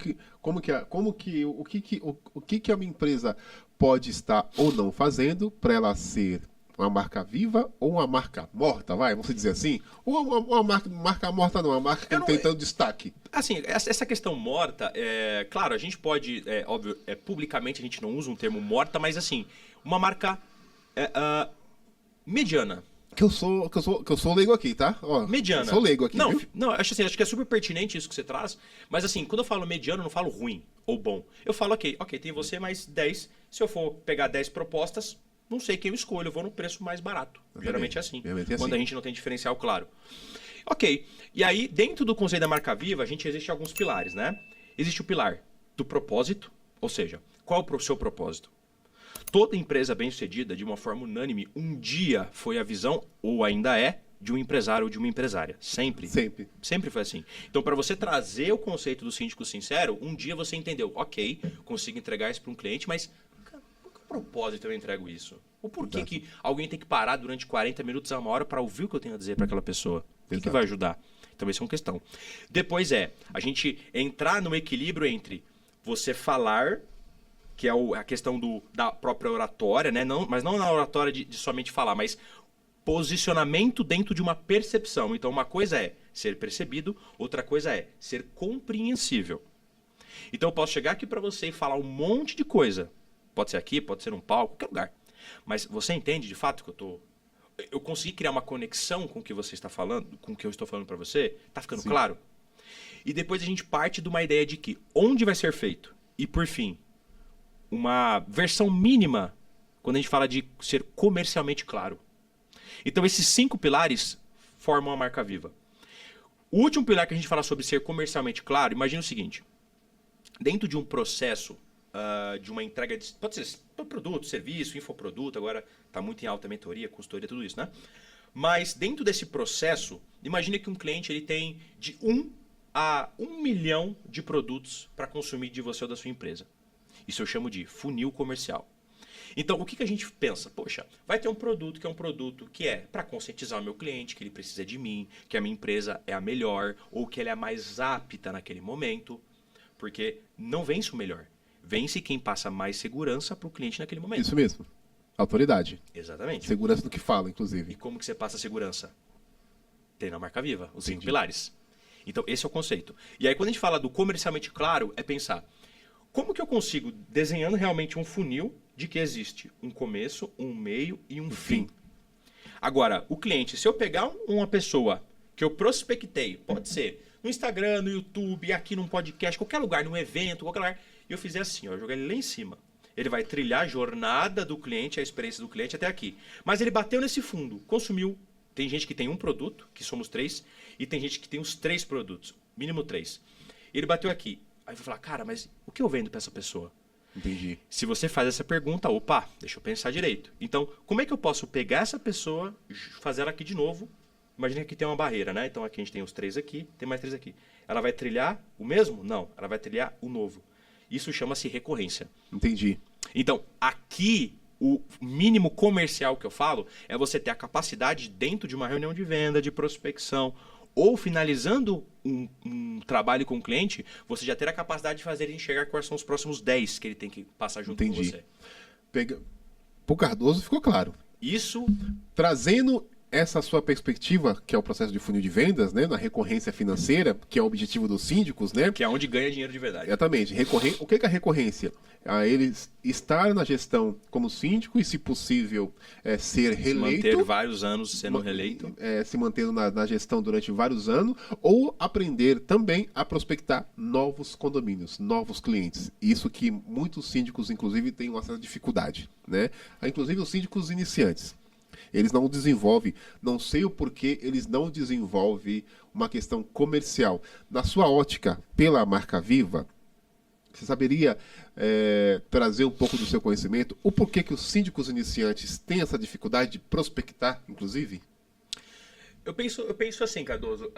que a minha empresa pode estar ou não fazendo para ela ser uma marca viva ou uma marca morta, vamos dizer assim? Ou uma marca morta não, uma marca que não tem tanto destaque.
Assim, essa questão morta, claro, a gente pode, óbvio, publicamente a gente não usa um termo morta, mas assim, uma marca mediana.
Que eu sou leigo aqui, tá? Ó,
mediana.
Eu sou leigo aqui,
não,
viu?
não, acho que é super pertinente isso que você traz, mas assim, quando eu falo mediano, eu não falo ruim ou bom. Eu falo, ok, tem você mais 10, se eu for pegar 10 propostas, não sei quem eu escolho, eu vou no preço mais barato. Geralmente é assim, quando a gente não tem diferencial claro. Ok, e aí dentro do conceito da marca viva, existe alguns pilares, né? Existe o pilar do propósito, ou seja, qual é o seu propósito? Toda empresa bem-sucedida, de uma forma unânime, um dia foi a visão, ou ainda é, de um empresário ou de uma empresária. Sempre.
Sempre.
Sempre foi assim. Então, para você trazer o conceito do síndico sincero, um dia você entendeu, ok, consigo entregar isso para um cliente, mas cara, qual que é o propósito eu entrego isso? Ou por que, que alguém tem que parar durante 40 minutos a uma hora para ouvir o que eu tenho a dizer para aquela pessoa? O que vai ajudar? Então, essa é uma questão. Depois a gente entrar no equilíbrio entre você falar, que é a questão da própria oratória, né? Mas não na oratória de somente falar, mas posicionamento dentro de uma percepção. Então, uma coisa é ser percebido, outra coisa é ser compreensível. Então, eu posso chegar aqui para você e falar um monte de coisa. Pode ser aqui, pode ser num palco, qualquer lugar. Mas você entende de fato que eu consegui criar uma conexão com o que você está falando, com o que eu estou falando para você? Tá ficando claro? E depois a gente parte de uma ideia de que onde vai ser feito? E por fim, uma versão mínima quando a gente fala de ser comercialmente claro. Então esses 5 pilares formam a marca viva. O último pilar que a gente fala sobre ser comercialmente claro, imagina o seguinte. Dentro de um processo de uma entrega de... Pode ser produto, serviço, infoproduto, agora está muito em alta mentoria, consultoria, tudo isso, né? Mas dentro desse processo, imagine que um cliente ele tem de 1 a 1 milhão de produtos para consumir de você ou da sua empresa. Isso eu chamo de funil comercial. Então, o que a gente pensa? Poxa, vai ter um produto que é para conscientizar o meu cliente, que ele precisa de mim, que a minha empresa é a melhor, ou que ela é a mais apta naquele momento, porque não vence o melhor. Vence quem passa mais segurança para o cliente naquele momento.
Isso mesmo. Autoridade.
Exatamente.
Segurança do que fala, inclusive.
E como que você passa a segurança? Tem na marca viva, os 5 pilares. Então, esse é o conceito. E aí, quando a gente fala do comercialmente claro, é pensar como que eu consigo, desenhando realmente um funil de que existe um começo, um meio e um fim. Agora, o cliente, se eu pegar uma pessoa que eu prospectei, pode ser no Instagram, no YouTube, aqui num podcast, qualquer lugar, num evento, qualquer lugar, e eu fizer assim, ó, eu jogar ele lá em cima. Ele vai trilhar a jornada do cliente, a experiência do cliente até aqui. Mas ele bateu nesse fundo, consumiu. Tem gente que tem um produto, que somos 3, e tem gente que tem os 3 produtos, mínimo 3. Ele bateu aqui. Aí eu vou falar, cara, mas o que eu vendo para essa pessoa?
Entendi.
Se você faz essa pergunta, opa, deixa eu pensar direito. Então, como é que eu posso pegar essa pessoa, fazer ela aqui de novo? Imagina que tem uma barreira, né? Então aqui a gente tem os 3 aqui, tem mais 3 aqui. Ela vai trilhar o mesmo? Não, ela vai trilhar o novo. Isso chama-se recorrência.
Entendi.
Então, aqui, o mínimo comercial que eu falo é você ter a capacidade dentro de uma reunião de venda, de prospecção, ou finalizando um trabalho com o cliente, você já ter a capacidade de fazer ele enxergar quais são os próximos 10 que ele tem que passar junto com você.
Pro Cardoso ficou claro.
Isso...
Trazendo essa sua perspectiva, que é o processo de funil de vendas, né, na recorrência financeira, que é o objetivo dos síndicos, né?
Que é onde ganha dinheiro de verdade.
Exatamente. O que é a recorrência? Eles estar na gestão como síndico e, se possível, ser reeleito.
Se manter vários anos sendo reeleito.
Se mantendo na gestão durante vários anos, ou aprender também a prospectar novos condomínios, novos clientes. Isso que muitos síndicos, inclusive, têm uma certa dificuldade, né? Inclusive os síndicos iniciantes. Eles não desenvolvem, não sei o porquê, eles não desenvolvem uma questão comercial. Na sua ótica, pela marca viva, você saberia trazer um pouco do seu conhecimento o porquê que os síndicos iniciantes têm essa dificuldade de prospectar, inclusive?
Eu penso assim, Cardoso,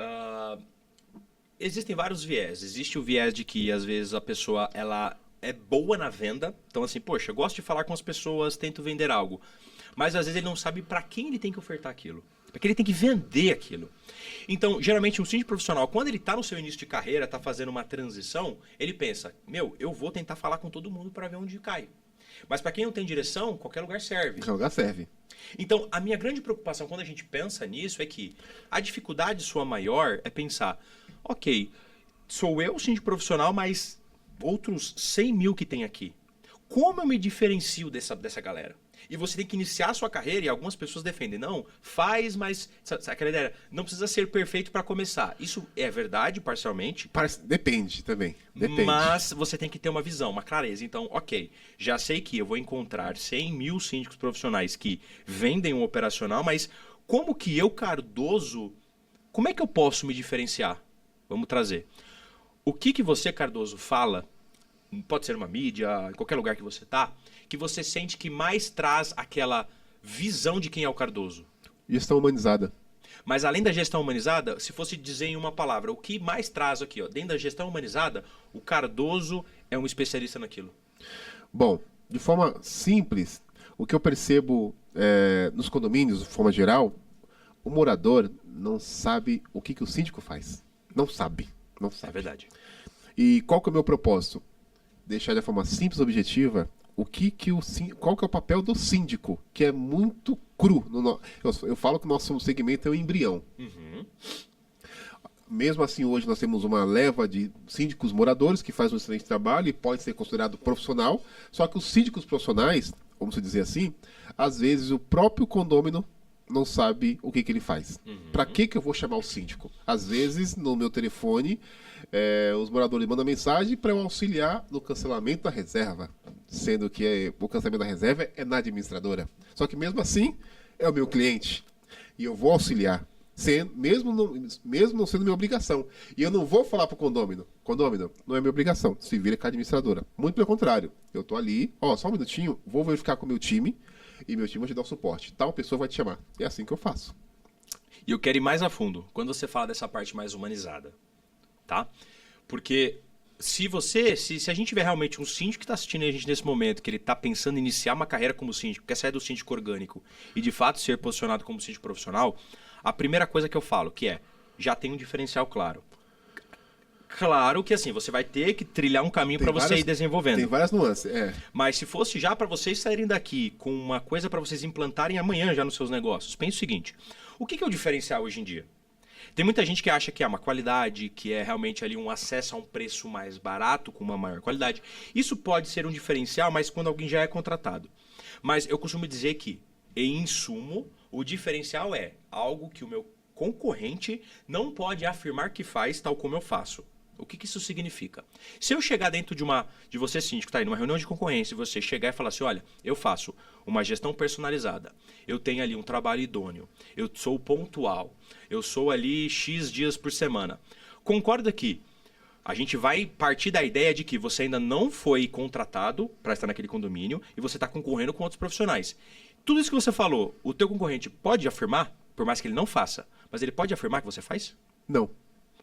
existem vários viés. Existe o viés de que, às vezes, a pessoa ela é boa na venda. Então, assim, poxa, eu gosto de falar com as pessoas, tento vender algo. Mas, às vezes, ele não sabe para quem ele tem que ofertar aquilo. Porque ele tem que vender aquilo. Então, geralmente, um síndico profissional, quando ele está no seu início de carreira, está fazendo uma transição, ele pensa, eu vou tentar falar com todo mundo para ver onde cai. Mas para quem não tem direção, qualquer lugar serve.
Qualquer lugar serve.
Então, a minha grande preocupação quando a gente pensa nisso é que a dificuldade sua maior é pensar, ok, sou eu síndico profissional, mas outros 100 mil que tem aqui. Como eu me diferencio dessa galera? E você tem que iniciar a sua carreira, e algumas pessoas defendem, não, faz, mas... Sabe aquela ideia? Não precisa ser perfeito para começar. Isso é verdade, parcialmente.
Depende também. Depende.
Mas você tem que ter uma visão, uma clareza. Então, ok, já sei que eu vou encontrar 100 mil síndicos profissionais que vendem um operacional, mas como que eu, Cardoso, como é que eu posso me diferenciar? Vamos trazer. O que você, Cardoso, fala pode ser uma mídia, em qualquer lugar que você tá, que você sente que mais traz aquela visão de quem é o Cardoso?
Gestão humanizada.
Mas além da gestão humanizada, se fosse dizer em uma palavra, o que mais traz aqui, ó, dentro da gestão humanizada, o Cardoso é um especialista naquilo.
Bom, de forma simples, o que eu percebo nos condomínios, de forma geral, o morador não sabe o que o síndico faz. Não sabe. Não
É
sabe.
verdade.
E qual que é o meu propósito? Deixar de forma simples e objetiva qual que é o papel do síndico, que é muito cru. Eu falo que o nosso segmento é o embrião. Mesmo assim, hoje nós temos uma leva de síndicos moradores que faz um excelente trabalho e pode ser considerado profissional, só que os síndicos profissionais, vamos dizer assim, às vezes o próprio condômino não sabe o que ele faz. Para que eu vou chamar o síndico? Às vezes, no meu telefone, os moradores mandam mensagem para eu auxiliar no cancelamento da reserva, sendo que o cancelamento da reserva é na administradora. Só que mesmo assim, é o meu cliente e eu vou auxiliar, mesmo não sendo minha obrigação. E eu não vou falar para o condômino, não é minha obrigação, se vira com a administradora. Muito pelo contrário, eu estou ali, só um minutinho, vou verificar com o meu time, e meu time vai te dar o suporte. Tal pessoa vai te chamar. É assim que eu faço.
E eu quero ir mais a fundo, quando você fala dessa parte mais humanizada, tá? Porque se a gente tiver realmente um síndico que está assistindo a gente nesse momento, que ele está pensando em iniciar uma carreira como síndico, quer sair do síndico orgânico e de fato ser posicionado como síndico profissional, a primeira coisa que eu falo, que já tem um diferencial claro. Claro que assim, você vai ter que trilhar um caminho para você ir desenvolvendo.
Tem várias nuances,
Mas se fosse já para vocês saírem daqui com uma coisa para vocês implantarem amanhã já nos seus negócios, pense o seguinte, o que é o diferencial hoje em dia? Tem muita gente que acha que é uma qualidade, que é realmente ali um acesso a um preço mais barato, com uma maior qualidade. Isso pode ser um diferencial, mas quando alguém já é contratado. Mas eu costumo dizer que, em sumo, o diferencial é algo que o meu concorrente não pode afirmar que faz tal como eu faço. O que isso significa? Se eu chegar dentro de você, síndico, tá aí numa reunião de concorrência, e você chegar e falar assim, olha, eu faço uma gestão personalizada, eu tenho ali um trabalho idôneo, eu sou pontual, eu sou ali X dias por semana. Concorda que a gente vai partir da ideia de que você ainda não foi contratado para estar naquele condomínio e você está concorrendo com outros profissionais. Tudo isso que você falou, o teu concorrente pode afirmar, por mais que ele não faça, mas ele pode afirmar que você faz?
Não.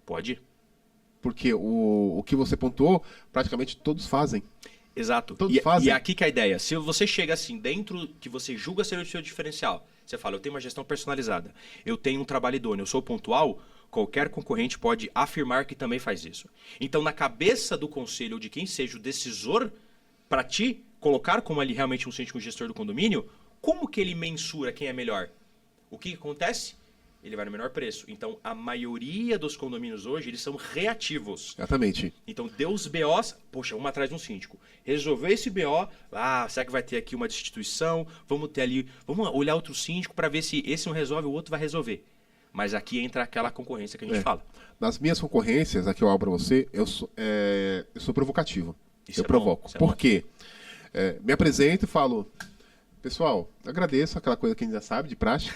Pode.
Porque o que você pontuou, praticamente todos fazem.
Exato.
Todos fazem.
E aqui que é a ideia. Se você chega assim, dentro que você julga ser o seu diferencial, você fala, eu tenho uma gestão personalizada, eu tenho um trabalho idôneo, eu sou pontual, qualquer concorrente pode afirmar que também faz isso. Então, na cabeça do conselho ou de quem seja o decisor, para te colocar como ali realmente um síndico gestor do condomínio, como que ele mensura quem é melhor? O que acontece? Ele vai no menor preço. Então, a maioria dos condomínios hoje, eles são reativos.
Exatamente.
Então, deu os BOs, poxa, vamos atrás de um síndico. Resolveu esse BO, será que vai ter aqui uma destituição? Vamos ter ali, vamos olhar outro síndico para ver se esse não resolve, o outro vai resolver. Mas aqui entra aquela concorrência que a gente fala.
Nas minhas concorrências, aqui eu abro para você, eu sou provocativo.
Isso
eu
é
provoco.
bom, isso é
Por
bom.
quê? Me apresento e falo, pessoal, agradeço aquela coisa que a gente já sabe, de praxe.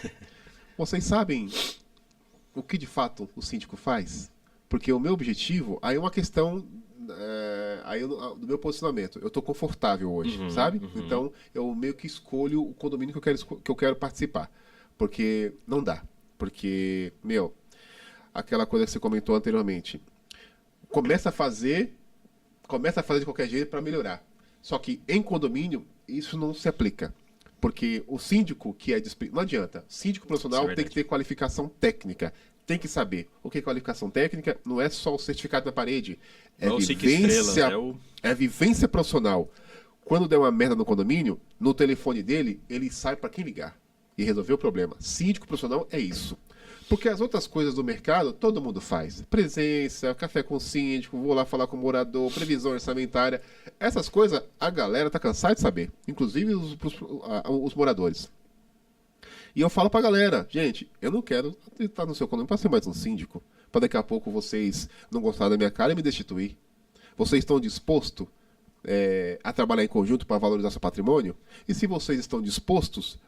Vocês sabem o que de fato o síndico faz? Porque o meu objetivo, aí é uma questão do meu posicionamento. Eu estou confortável hoje, sabe? Então, eu meio que escolho o condomínio que eu quero participar. Porque não dá. Porque, aquela coisa que você comentou anteriormente. Começa a fazer de qualquer jeito para melhorar. Só que em condomínio, isso não se aplica. Porque o síndico que não adianta. Síndico profissional tem que ter qualificação técnica. Tem que saber. O que é qualificação técnica? Não é só o certificado na parede. É vivência profissional. Quando der uma merda no condomínio, no telefone dele, ele sai para quem ligar e resolver o problema. Síndico profissional é isso. Porque as outras coisas do mercado, todo mundo faz. Presença, café com síndico, vou lá falar com o morador, previsão orçamentária. Essas coisas a galera tá cansada de saber. Inclusive os moradores. E eu falo pra galera, gente, eu não quero estar no seu condomínio para ser mais um síndico. Para daqui a pouco vocês não gostarem da minha cara e me destituir. Vocês estão dispostos a trabalhar em conjunto para valorizar seu patrimônio? E se vocês estão dispostos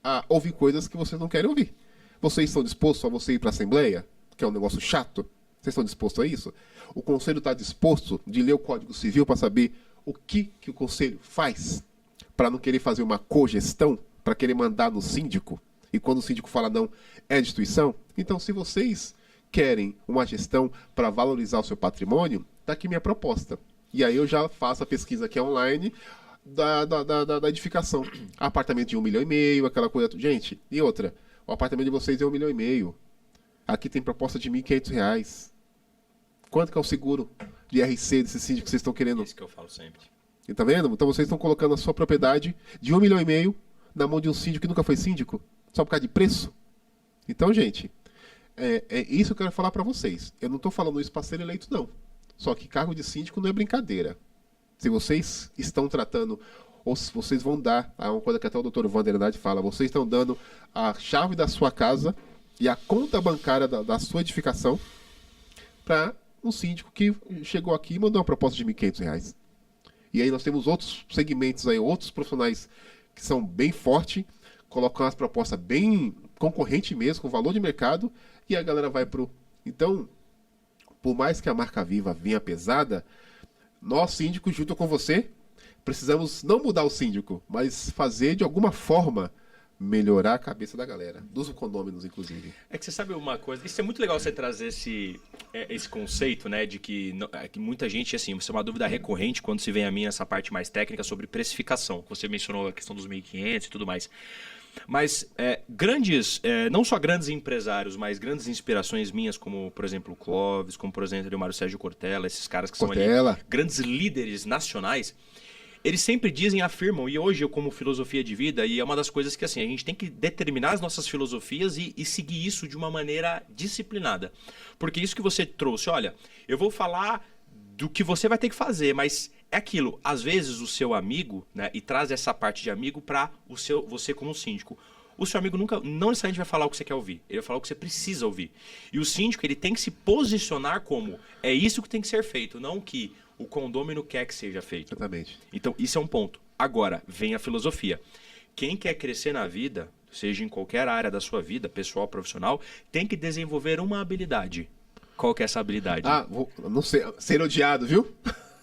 a ouvir coisas que vocês não querem ouvir. Vocês estão dispostos a você ir para a assembleia, que é um negócio chato? Vocês estão dispostos a isso? O conselho está disposto de ler o Código Civil para saber o que o conselho faz? Para não querer fazer uma cogestão, para querer mandar no síndico? E quando o síndico fala não, é destituição? Então, se vocês querem uma gestão para valorizar o seu patrimônio, está aqui minha proposta. E aí eu já faço a pesquisa aqui online da edificação. Apartamento de 1,5 milhão, aquela coisa. Gente, e outra, o apartamento de vocês é 1,5 milhão. Aqui tem proposta de R$ 1.500. Quanto que é o seguro de RC desse síndico que vocês estão querendo?
Isso que eu falo sempre.
E tá vendo? Então vocês estão colocando a sua propriedade de 1,5 milhão na mão de um síndico que nunca foi síndico? Só por causa de preço? Então, gente, é isso que eu quero falar para vocês. Eu não estou falando isso para ser eleito, não. Só que cargo de síndico não é brincadeira. Se vocês estão tratando, ou se vocês vão dar, uma coisa que até o Dr. Wander Andrade fala, vocês estão dando a chave da sua casa e a conta bancária da sua edificação para um síndico que chegou aqui e mandou uma proposta de R$ 1.500. E aí nós temos outros segmentos aí, outros profissionais que são bem fortes, colocam as propostas bem concorrente mesmo, com valor de mercado, e a galera vai pro... Então, por mais que a marca Viva venha pesada, nós, síndicos, junto com você, precisamos não mudar o síndico, mas fazer de alguma forma melhorar a cabeça da galera, dos condôminos, inclusive.
É que você sabe uma coisa, isso é muito legal você trazer esse conceito, né, de que muita gente, assim, isso é uma dúvida recorrente quando se vem a mim essa parte mais técnica sobre precificação. Você mencionou a questão dos 1.500 e tudo mais. Mas não só grandes empresários, mas grandes inspirações minhas, como, por exemplo, o Clóvis, como, por exemplo, o Mário Sérgio Cortella, esses caras que são ali grandes líderes nacionais, eles sempre dizem, afirmam, e hoje eu como filosofia de vida, e é uma das coisas que assim, a gente tem que determinar as nossas filosofias e seguir isso de uma maneira disciplinada. Porque isso que você trouxe, olha, eu vou falar do que você vai ter que fazer, mas é aquilo, às vezes o seu amigo, né, e traz essa parte de amigo para você como síndico. O seu amigo não necessariamente vai falar o que você quer ouvir, ele vai falar o que você precisa ouvir. E o síndico, ele tem que se posicionar como, é isso que tem que ser feito, não que o condômino quer que seja feito.
Exatamente.
Então, isso é um ponto. Agora, vem a filosofia. Quem quer crescer na vida, seja em qualquer área da sua vida, pessoal, profissional, tem que desenvolver uma habilidade. Qual que é essa habilidade?
Não sei. Ser odiado, viu?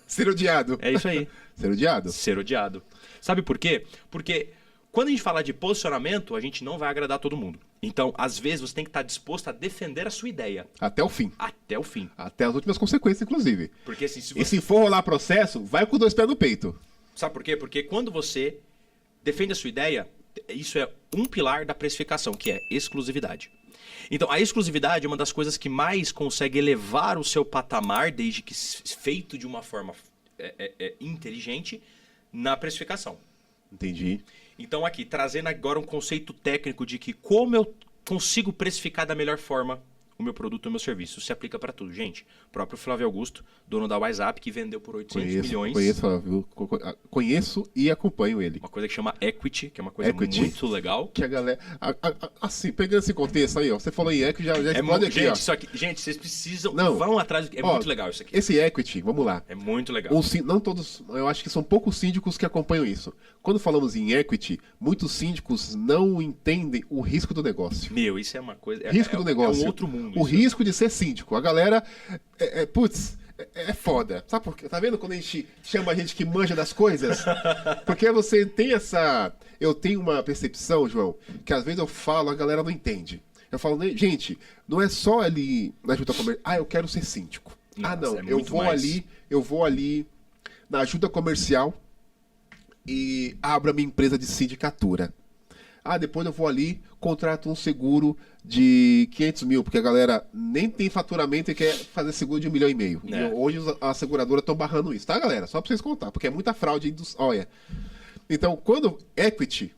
Ser odiado.
É isso aí.
Ser odiado.
Ser odiado. Sabe por quê? Porque quando a gente fala de posicionamento, a gente não vai agradar todo mundo. Então, às vezes, você tem que estar disposto a defender a sua ideia.
Até o fim.
Até o fim.
Até as últimas consequências, inclusive.
Porque assim,
E se for rolar processo, vai com 2 pés no peito.
Sabe por quê? Porque quando você defende a sua ideia, isso é um pilar da precificação, que é exclusividade. Então, a exclusividade é uma das coisas que mais consegue elevar o seu patamar, desde que feito de uma forma inteligente, na precificação.
Entendi.
Então, aqui, trazendo agora um conceito técnico de que como eu consigo precificar da melhor forma o meu produto ou o meu serviço. Isso se aplica para tudo. Gente, o próprio Flávio Augusto, dono da WhatsApp, que vendeu por 800 milhões.
Conheço e acompanho ele.
Uma coisa que chama equity, que é uma coisa muito legal.
Que a galera... assim, pegando esse contexto aí, ó, você falou em equity, já explode aqui,
gente,
ó.
Só que, gente, vocês precisam...
Não.
Vão atrás... É muito legal isso aqui.
Esse equity, vamos lá.
É muito legal.
Não todos... Eu acho que são poucos síndicos que acompanham isso. Quando falamos em equity, muitos síndicos não entendem o risco do negócio.
Meu, isso é uma coisa...
Risco do negócio.
É um outro mundo.
O risco de ser síndico. A galera... É foda. Sabe por quê? Tá vendo quando a gente chama a gente que manja das coisas? Porque você tem essa... Eu tenho uma percepção, João, que às vezes eu falo, a galera não entende. Eu falo, gente, não é só ali na ajuda comercial. Eu quero ser síndico.
Nossa,
não, eu vou ali na ajuda comercial e abro a minha empresa de sindicatura. Depois eu vou ali, contrato um seguro de 500 mil, porque a galera nem tem faturamento e quer fazer seguro de 1,5 milhão.
É.
Hoje as seguradoras estão barrando isso, tá, galera? Só pra vocês contar, porque é muita fraude. Olha. Então, quando equity,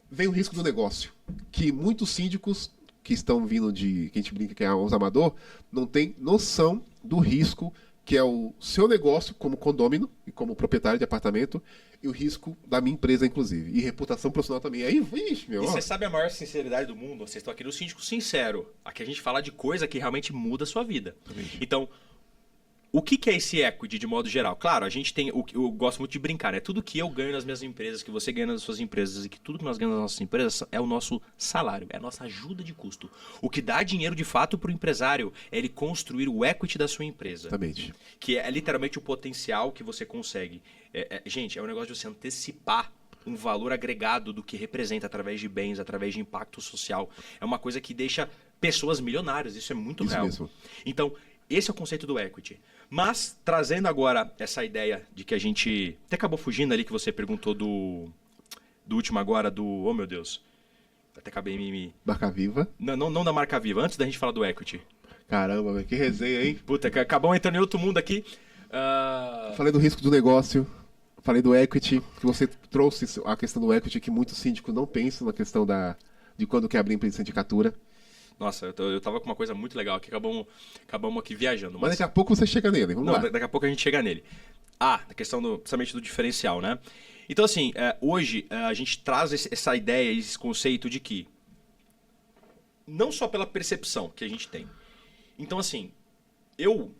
vem o risco do negócio, que muitos síndicos que estão vindo que a gente brinca que é os amador, não tem noção do risco que é o seu negócio como condômino e como proprietário de apartamento e o risco da minha empresa, inclusive. E reputação profissional também. Aí, vixe, meu.
E você sabe a maior sinceridade do mundo? Vocês estão aqui no Síndico Sincero. Aqui a gente fala de coisa que realmente muda a sua vida. Então, o que é esse equity de modo geral? Claro, a gente tem, eu gosto muito de brincar, né? Tudo que eu ganho nas minhas empresas, que você ganha nas suas empresas e que tudo que nós ganhamos nas nossas empresas é o nosso salário, é a nossa ajuda de custo. O que dá dinheiro de fato para o empresário é ele construir o equity da sua empresa.
Exatamente.
Que é literalmente o potencial que você consegue. Gente, é um negócio de você antecipar um valor agregado do que representa através de bens, através de impacto social. É uma coisa que deixa pessoas milionárias, isso é muito real.
Mesmo.
Então, esse é o conceito do equity. Mas, trazendo agora essa ideia de que a gente... Até acabou fugindo ali que você perguntou do último agora, oh meu Deus. Até acabei me...
Marca Viva.
Não da marca viva, antes da gente falar do equity.
Caramba, velho, que resenha, hein?
Puta, acabou entrando em outro mundo aqui.
Falei do risco do negócio, falei do equity, que você trouxe a questão do equity, que muitos síndicos não pensam na questão de quando quer abrir empresa de sindicatura.
Nossa, eu tava com uma coisa muito legal aqui, acabamos aqui viajando.
Mas daqui a pouco você chega nele, vamos lá.
Daqui a pouco a gente chega nele. A questão precisamente do diferencial, né? Então, assim, hoje a gente traz essa ideia, esse conceito de que não só pela percepção que a gente tem. Então, assim,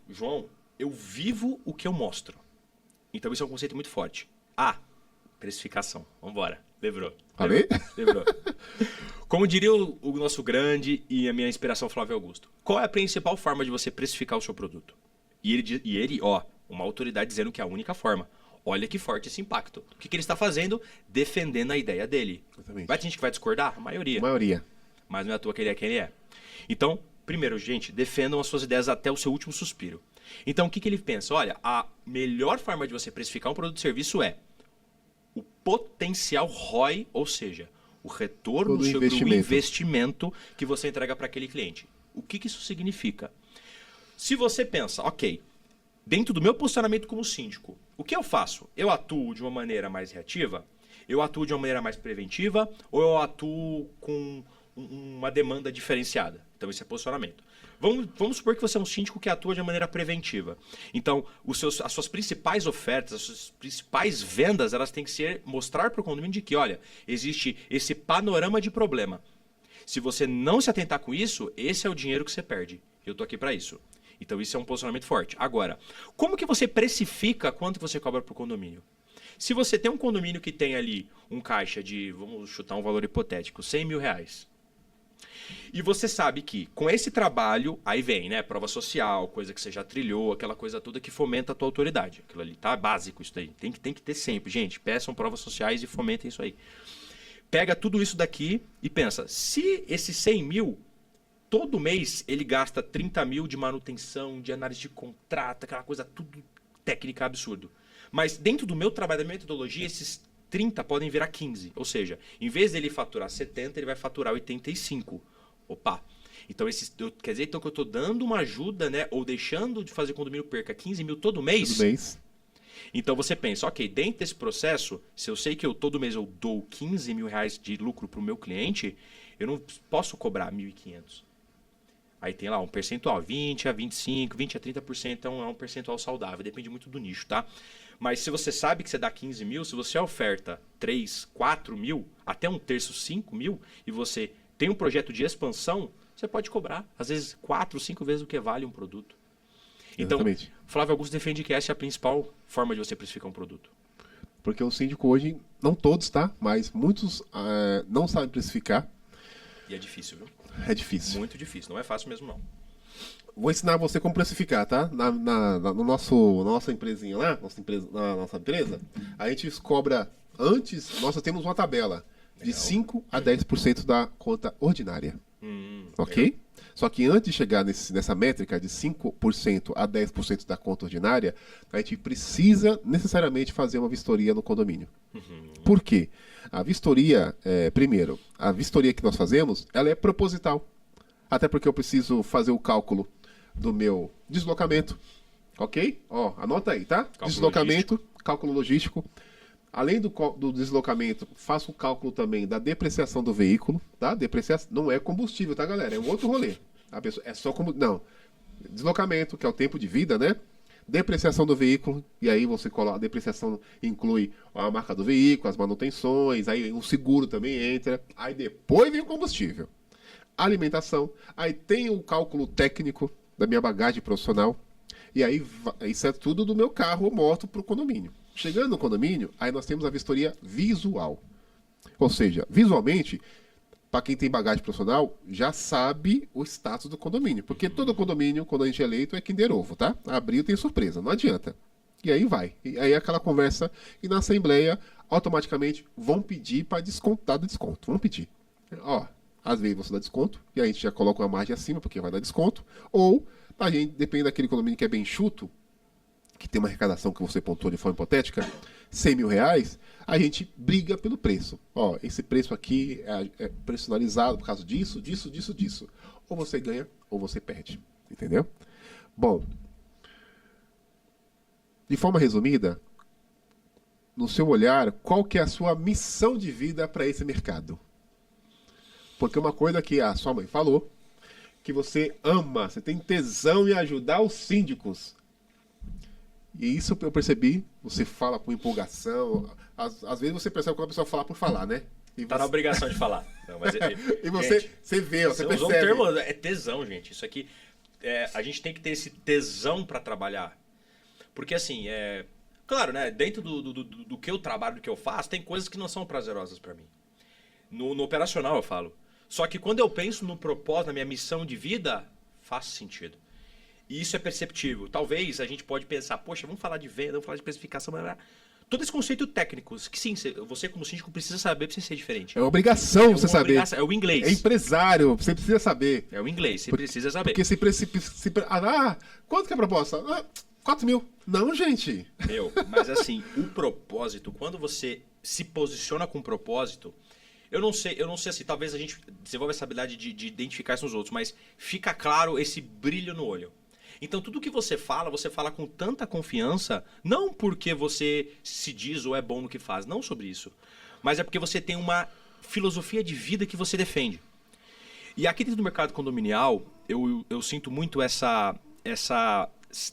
João, eu vivo o que eu mostro. Então, isso é um conceito muito forte. Precificação. Vambora. Lembrou.
Falei?
Lembrou. Como diria o nosso grande e a minha inspiração Flávio Augusto, qual é a principal forma de você precificar o seu produto? E ele, uma autoridade dizendo que é a única forma. Olha que forte esse impacto. O que ele está fazendo? Defendendo a ideia dele.
Exatamente.
Vai ter gente que vai discordar? A maioria. Mas não é à toa que ele é quem ele é. Então, primeiro, gente, defendam as suas ideias até o seu último suspiro. Então, o que ele pensa? Olha, a melhor forma de você precificar um produto ou serviço é o potencial ROI, ou seja, o retorno sobre o investimento que você entrega para aquele cliente. O que isso significa? Se você pensa, ok, dentro do meu posicionamento como síndico, o que eu faço? Eu atuo de uma maneira mais reativa? Eu atuo de uma maneira mais preventiva? Ou eu atuo com uma demanda diferenciada? Então, esse é posicionamento. Vamos supor que você é um síndico que atua de uma maneira preventiva. Então, as suas principais ofertas, as suas principais vendas, elas têm que mostrar para o condomínio de que, olha, existe esse panorama de problema. Se você não se atentar com isso, esse é o dinheiro que você perde. Eu estou aqui para isso. Então, isso é um posicionamento forte. Agora, como que você precifica quanto você cobra para o condomínio? Se você tem um condomínio que tem ali um caixa de, vamos chutar um valor hipotético, R$100 mil, e você sabe que com esse trabalho, aí vem, né, prova social, coisa que você já trilhou, aquela coisa toda que fomenta a tua autoridade. Aquilo ali, tá? Básico isso daí. Tem que ter sempre. Gente, peçam provas sociais e fomentem isso aí. Pega tudo isso daqui e pensa, se esse 100 mil, todo mês ele gasta 30 mil de manutenção, de análise de contrato, aquela coisa tudo técnica absurdo. Mas dentro do meu trabalho, da minha metodologia, esses 30 podem virar 15. Ou seja, em vez dele faturar 70, ele vai faturar 85. Opa! Então, quer dizer então, que eu estou dando uma ajuda, né? Ou deixando de fazer com que o condomínio perca 15 mil todo mês?
Todo mês.
Então você pensa, ok, dentro desse processo, se eu sei que todo mês eu dou 15 mil reais de lucro para o meu cliente, eu não posso cobrar 1.500. Aí tem lá um percentual, 20 a 25, 20 a 30%, é um percentual saudável, depende muito do nicho, tá? Mas se você sabe que você dá 15 mil, se você oferta 3, 4 mil, até um terço, 5 mil, e você tem um projeto de expansão, você pode cobrar, às vezes, 4, 5 vezes o que vale um produto. Então,
Exatamente.
Flávio Augusto defende que essa é a principal forma de você precificar um produto.
Porque o síndico hoje, não todos, tá? Mas muitos não sabem precificar.
E é difícil, viu?
É difícil.
Muito difícil, não é fácil mesmo não.
Vou ensinar você como precificar, tá? Na nossa empresinha lá, na nossa empresa, a gente cobra antes, nós temos uma tabela de 5 a 10% da conta ordinária. Ok? Só que antes de chegar nessa métrica de 5% a 10% da conta ordinária, a gente precisa necessariamente fazer uma vistoria no condomínio. Por quê? A vistoria, primeiro, a vistoria que nós fazemos, ela é proposital. Até porque eu preciso fazer o cálculo do meu deslocamento. Ok? Ó, anota aí, tá?
Cálculo
Deslocamento, cálculo logístico. Além do deslocamento, faço o cálculo também da depreciação do veículo, tá? Depreciação não é combustível, tá, galera? É um outro rolê. A pessoa, é só como não. Deslocamento, que é o tempo de vida, né? Depreciação do veículo, e aí você coloca, a depreciação inclui a marca do veículo, as manutenções, aí o seguro também entra, aí depois vem o combustível. Alimentação, aí tem o cálculo técnico da minha bagagem profissional, E aí, isso é tudo do meu carro ou moto para o condomínio. Chegando no condomínio, aí nós temos a vistoria visual. Ou seja, visualmente, para quem tem bagagem profissional, já sabe o status do condomínio. Porque todo condomínio, quando a gente é eleito, é Kinder Ovo, tá? Abriu tem surpresa, não adianta. E aí vai. E aí aquela conversa, e na assembleia, automaticamente vão pedir para descontar do desconto. Vão pedir. Ó, às vezes você dá desconto, e a gente já coloca uma margem acima, porque vai dar desconto. Ou, a gente, depende daquele condomínio que é bem enxuto, que tem uma arrecadação que você pontuou de forma hipotética, 100 mil reais, a gente briga pelo preço. Ó, esse preço aqui é personalizado por causa disso, disso, disso, disso. Ou você ganha, ou você perde. Entendeu? Bom, de forma resumida, no seu olhar, qual que é a sua missão de vida para esse mercado? Porque uma coisa que a sua mãe falou, que você ama, você tem tesão em ajudar os síndicos. E isso eu percebi, você fala com empolgação. Às vezes você percebe quando a pessoa fala por falar, né? E
Tá na obrigação de falar. Não, mas
e você,
gente,
você vê, você
usou
percebe.
um termo, é tesão, gente. Isso aqui, a gente tem que ter esse tesão para trabalhar. Porque assim, claro, né? Dentro do que eu trabalho, do que eu faço, tem coisas que não são prazerosas para mim. No operacional eu falo. Só que quando eu penso no propósito, na minha missão de vida, faz sentido. E isso é perceptível. Talvez a gente pode pensar, poxa, vamos falar de venda, vamos falar de especificação, todo esse conceito técnico, que sim, você como síndico precisa saber para você ser diferente.
É obrigação você saber.
É o inglês.
É empresário, você precisa saber.
É o inglês, você precisa saber.
Porque quanto que é a proposta? 4 mil. Não, gente.
Mas assim, o propósito, quando você se posiciona com propósito, eu não sei assim, talvez a gente desenvolva essa habilidade de identificar isso nos outros, mas fica claro esse brilho no olho. Então, tudo que você fala com tanta confiança, não porque você se diz ou é bom no que faz, não sobre isso, mas é porque você tem uma filosofia de vida que você defende. E aqui dentro do mercado condominial, eu sinto muito essa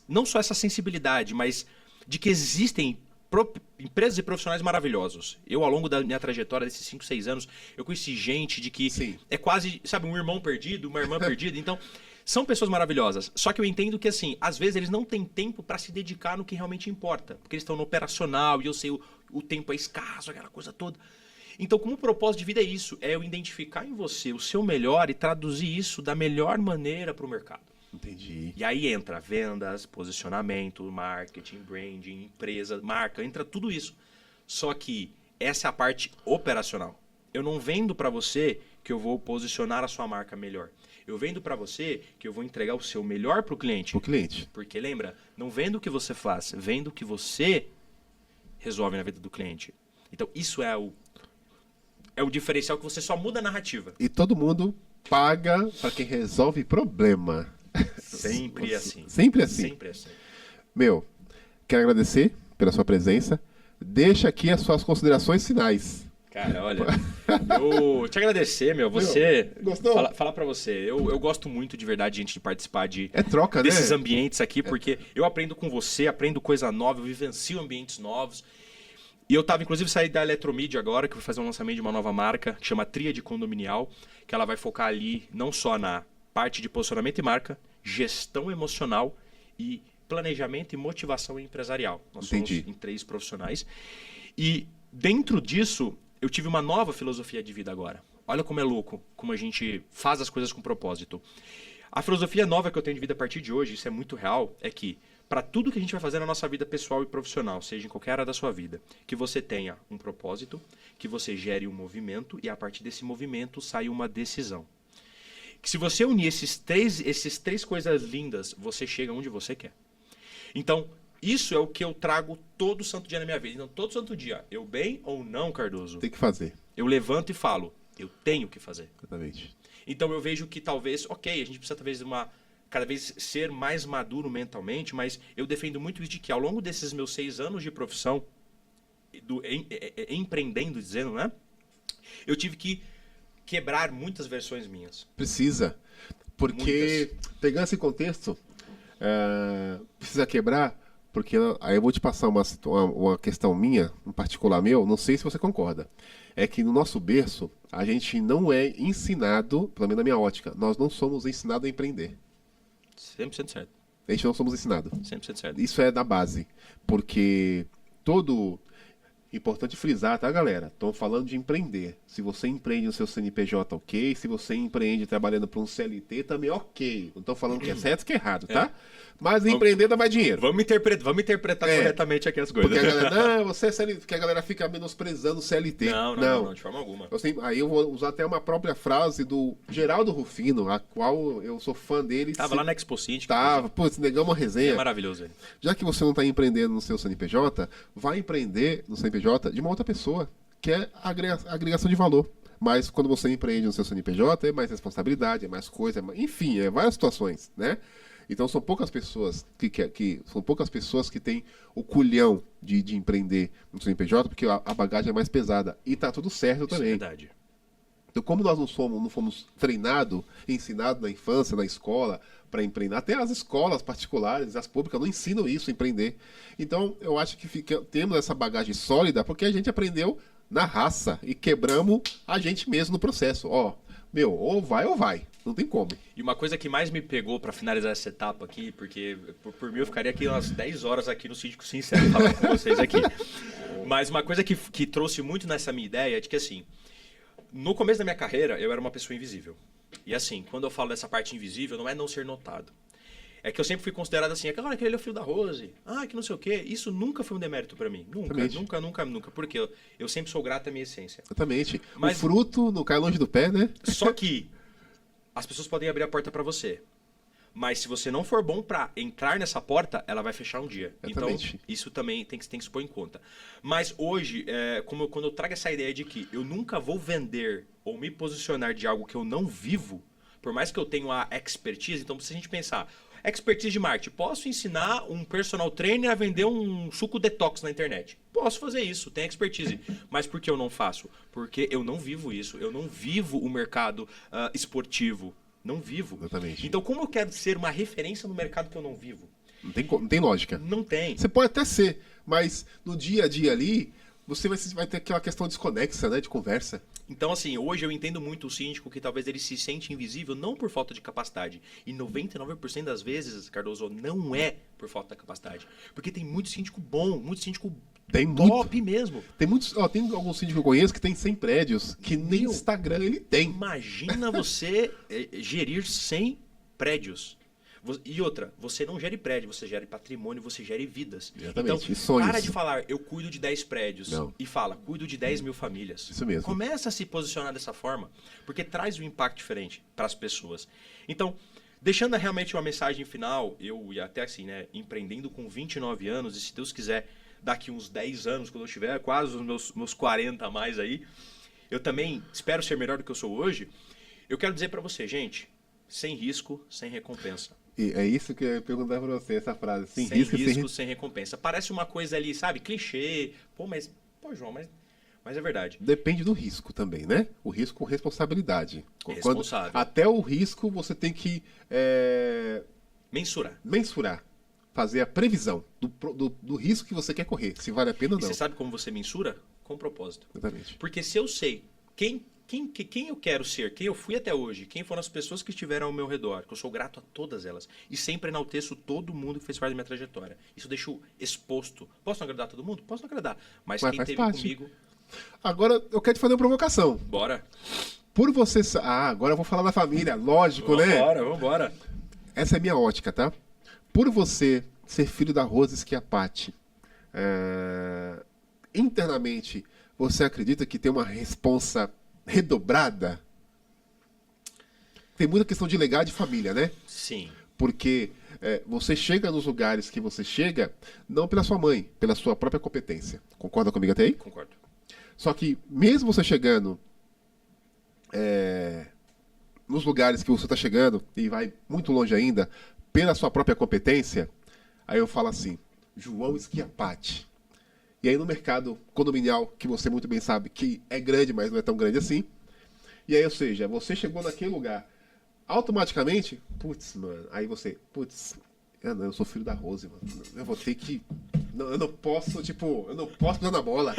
não só essa sensibilidade, mas de que existem empresas e profissionais maravilhosos. Eu, ao longo da minha trajetória, desses 5, 6 anos, eu conheci gente de que
Sim.
é quase, sabe, um irmão perdido, uma irmã perdida. Então, são pessoas maravilhosas. Só que eu entendo que, assim, às vezes eles não têm tempo para se dedicar no que realmente importa. Porque eles estão no operacional e eu sei o tempo é escasso, aquela coisa toda. Então, como propósito de vida é isso, é eu identificar em você o seu melhor e traduzir isso da melhor maneira para o mercado.
Entendi.
E aí entra vendas, posicionamento, marketing, branding, empresa, marca, entra tudo isso. Só que essa é a parte operacional. Eu não vendo para você que eu vou posicionar a sua marca melhor. Eu vendo para você que eu vou entregar o seu melhor para o cliente.
O cliente.
Porque lembra, não vendo o que você faz, vendo o que você resolve na vida do cliente. Então isso é o diferencial, que você só muda a narrativa.
E todo mundo paga para quem resolve problema.
Sempre assim.
Sempre assim.
Sempre assim.
Meu, quero agradecer pela sua presença. Deixa aqui as suas considerações finais.
Cara, olha, eu te agradecer, você...
Gostou?
Falar pra você, eu gosto muito de verdade, gente, de participar
É troca,
desses
né?
ambientes aqui, porque eu aprendo com você, aprendo coisa nova, eu vivencio ambientes novos. E eu tava, inclusive, saindo da Eletromídia agora, que eu vou fazer um lançamento de uma nova marca, que chama Tríade Condominial, que ela vai focar ali não só na parte de posicionamento e marca, gestão emocional e planejamento e motivação empresarial. Nós somos em 3 profissionais. E dentro disso, eu tive uma nova filosofia de vida agora. Olha como é louco, como a gente faz as coisas com propósito. A filosofia nova que eu tenho de vida a partir de hoje, isso é muito real, é que para tudo que a gente vai fazer na nossa vida pessoal e profissional, seja em qualquer área da sua vida, que você tenha um propósito, que você gere um movimento e a partir desse movimento saia uma decisão. Que se você unir esses três coisas lindas, você chega onde você quer. Então, isso é o que eu trago todo santo dia na minha vida. Então, todo santo dia, eu bem ou não, Cardoso,
Tem que fazer.
eu levanto e falo, eu tenho que fazer.
Exatamente.
Então, eu vejo que talvez, ok, a gente precisa talvez cada vez ser mais maduro mentalmente, mas eu defendo muito isso de que ao longo desses meus 6 anos de profissão, empreendendo, dizendo, né? Eu tive que quebrar muitas versões minhas.
Precisa. Porque, pegando esse contexto, precisa quebrar, porque aí eu vou te passar uma questão minha, um particular meu, não sei se você concorda. É que no nosso berço, a gente não é ensinado, pelo menos na minha ótica, nós não somos ensinados a empreender.
100% certo.
A gente não somos ensinados.
100% certo.
Isso é da base. Porque todo... Importante frisar, tá, galera? Estão falando de empreender. Se você empreende no seu CNPJ, ok. Se você empreende trabalhando para um CLT, também ok. Não estou falando que é certo que é errado, tá? Mas empreender dá mais dinheiro.
Vamos interpretar corretamente aqui as coisas.
Porque a galera, não, você é CLT, porque a galera fica menosprezando o CLT.
Não, de forma alguma.
Aí eu vou usar até uma própria frase do Geraldo Rufino, a qual eu sou fã dele.
Tava lá na Expo City.
Tava, pô, esse negão é uma resenha.
É maravilhoso ele.
Já que você não está empreendendo no seu CNPJ, vai empreender no CNPJ de uma outra pessoa, que é a agregação de valor. Mas quando você empreende no seu CNPJ, é mais responsabilidade, é mais coisa, enfim, é várias situações, né? Então são poucas pessoas que têm o culhão de empreender no CNPJ, porque a bagagem é mais pesada. E tá tudo certo também.
Isso é verdade.
Então, como nós não fomos treinados, ensinados na infância, na escola, para empreender, até as escolas particulares, as públicas, não ensinam isso, a empreender. Então, eu acho que temos essa bagagem sólida, porque a gente aprendeu na raça e quebramos a gente mesmo no processo. Ó, ou vai. Não tem como.
E uma coisa que mais me pegou para finalizar essa etapa aqui, porque por mim eu ficaria aqui umas 10 horas aqui no Síndico Sincero falando com vocês aqui. Mas uma coisa que trouxe muito nessa minha ideia é de que, assim, no começo da minha carreira, eu era uma pessoa invisível. E assim, quando eu falo dessa parte invisível, não é não ser notado. É que eu sempre fui considerado assim, aquele é o fio da Rose, que não sei o quê. Isso nunca foi um demérito pra mim. Nunca. Porque eu sempre sou grato à minha essência.
Exatamente.
Mas,
o fruto não cai longe do pé, né?
Só que as pessoas podem abrir a porta pra você. Mas se você não for bom pra entrar nessa porta, ela vai fechar um dia.
Exatamente.
Então, isso também tem que se pôr em conta. Mas hoje, quando eu trago essa ideia de que eu nunca vou vender ou me posicionar de algo que eu não vivo, por mais que eu tenha a expertise, então se a gente pensar, expertise de marketing, posso ensinar um personal trainer a vender um suco detox na internet? Posso fazer isso, tenho expertise. Mas por que eu não faço? Porque eu não vivo isso, eu não vivo o mercado esportivo. Não vivo.
Exatamente.
Então, como eu quero ser uma referência no mercado que eu não vivo?
Não tem lógica.
Não tem.
Você pode até ser, mas no dia a dia ali, você vai ter aquela questão desconexa, né, de conversa.
Então, assim, hoje eu entendo muito o síndico que talvez ele se sente invisível não por falta de capacidade. E 99% das vezes, Cardoso, não é por falta da capacidade. Porque tem muito síndico bom, muito síndico top mesmo.
Tem alguns síndicos que eu conheço que tem 100 prédios, que nem Instagram ele tem.
Imagina você gerir 100 prédios. E outra, você não gere prédio, você gere patrimônio, você gere vidas.
Exatamente.
Então,
E sonhos.
para de falar, eu cuido de 10 prédios.
Não.
E fala, cuido de 10 mil famílias.
Isso mesmo.
Começa a se posicionar dessa forma, porque traz um impacto diferente para as pessoas. Então, deixando realmente uma mensagem final, eu e até assim, né, empreendendo com 29 anos, e se Deus quiser, daqui uns 10 anos, quando eu tiver quase os meus 40 a mais aí, eu também espero ser melhor do que eu sou hoje. Eu quero dizer para você, gente, sem risco, sem recompensa.
E é isso que eu ia perguntar pra você, essa frase.
Sem risco, sem recompensa. Parece uma coisa ali, sabe, clichê. Pô, João, mas é verdade.
Depende do risco também, né? O risco com responsabilidade.
Responsável.
Até o risco você tem que mensurar. Fazer a previsão do risco que você quer correr, se vale a pena ou
E
não.
você sabe como você mensura? Com propósito.
Exatamente.
Porque se eu sei quem eu quero ser, quem eu fui até hoje, quem foram as pessoas que estiveram ao meu redor, que eu sou grato a todas elas, e sempre enalteço todo mundo que fez parte da minha trajetória. Isso eu deixo exposto. Posso não agradar todo mundo? Posso não agradar. Mas quem
faz
esteve
parte.
comigo...
Agora, eu quero te fazer uma provocação.
Bora.
Por você... agora eu vou falar da família, lógico, né?
Vambora.
Essa é minha ótica, tá? Por você ser filho da Rose Schiapati, internamente, você acredita que tem uma responsa redobrada? Tem muita questão de legado de família, né?
Sim.
Porque você chega nos lugares que você chega, não pela sua mãe, pela sua própria competência. Concorda comigo até aí?
Concordo.
Só que, mesmo você chegando nos lugares que você está chegando, e vai muito longe ainda, pela sua própria competência, aí eu falo assim, João Schiapati. E aí no mercado condominial, que você muito bem sabe que é grande, mas não é tão grande assim. E aí, ou seja, você chegou naquele lugar, automaticamente, eu sou filho da Rose, mano. Eu vou ter que... eu não posso pisar na bola.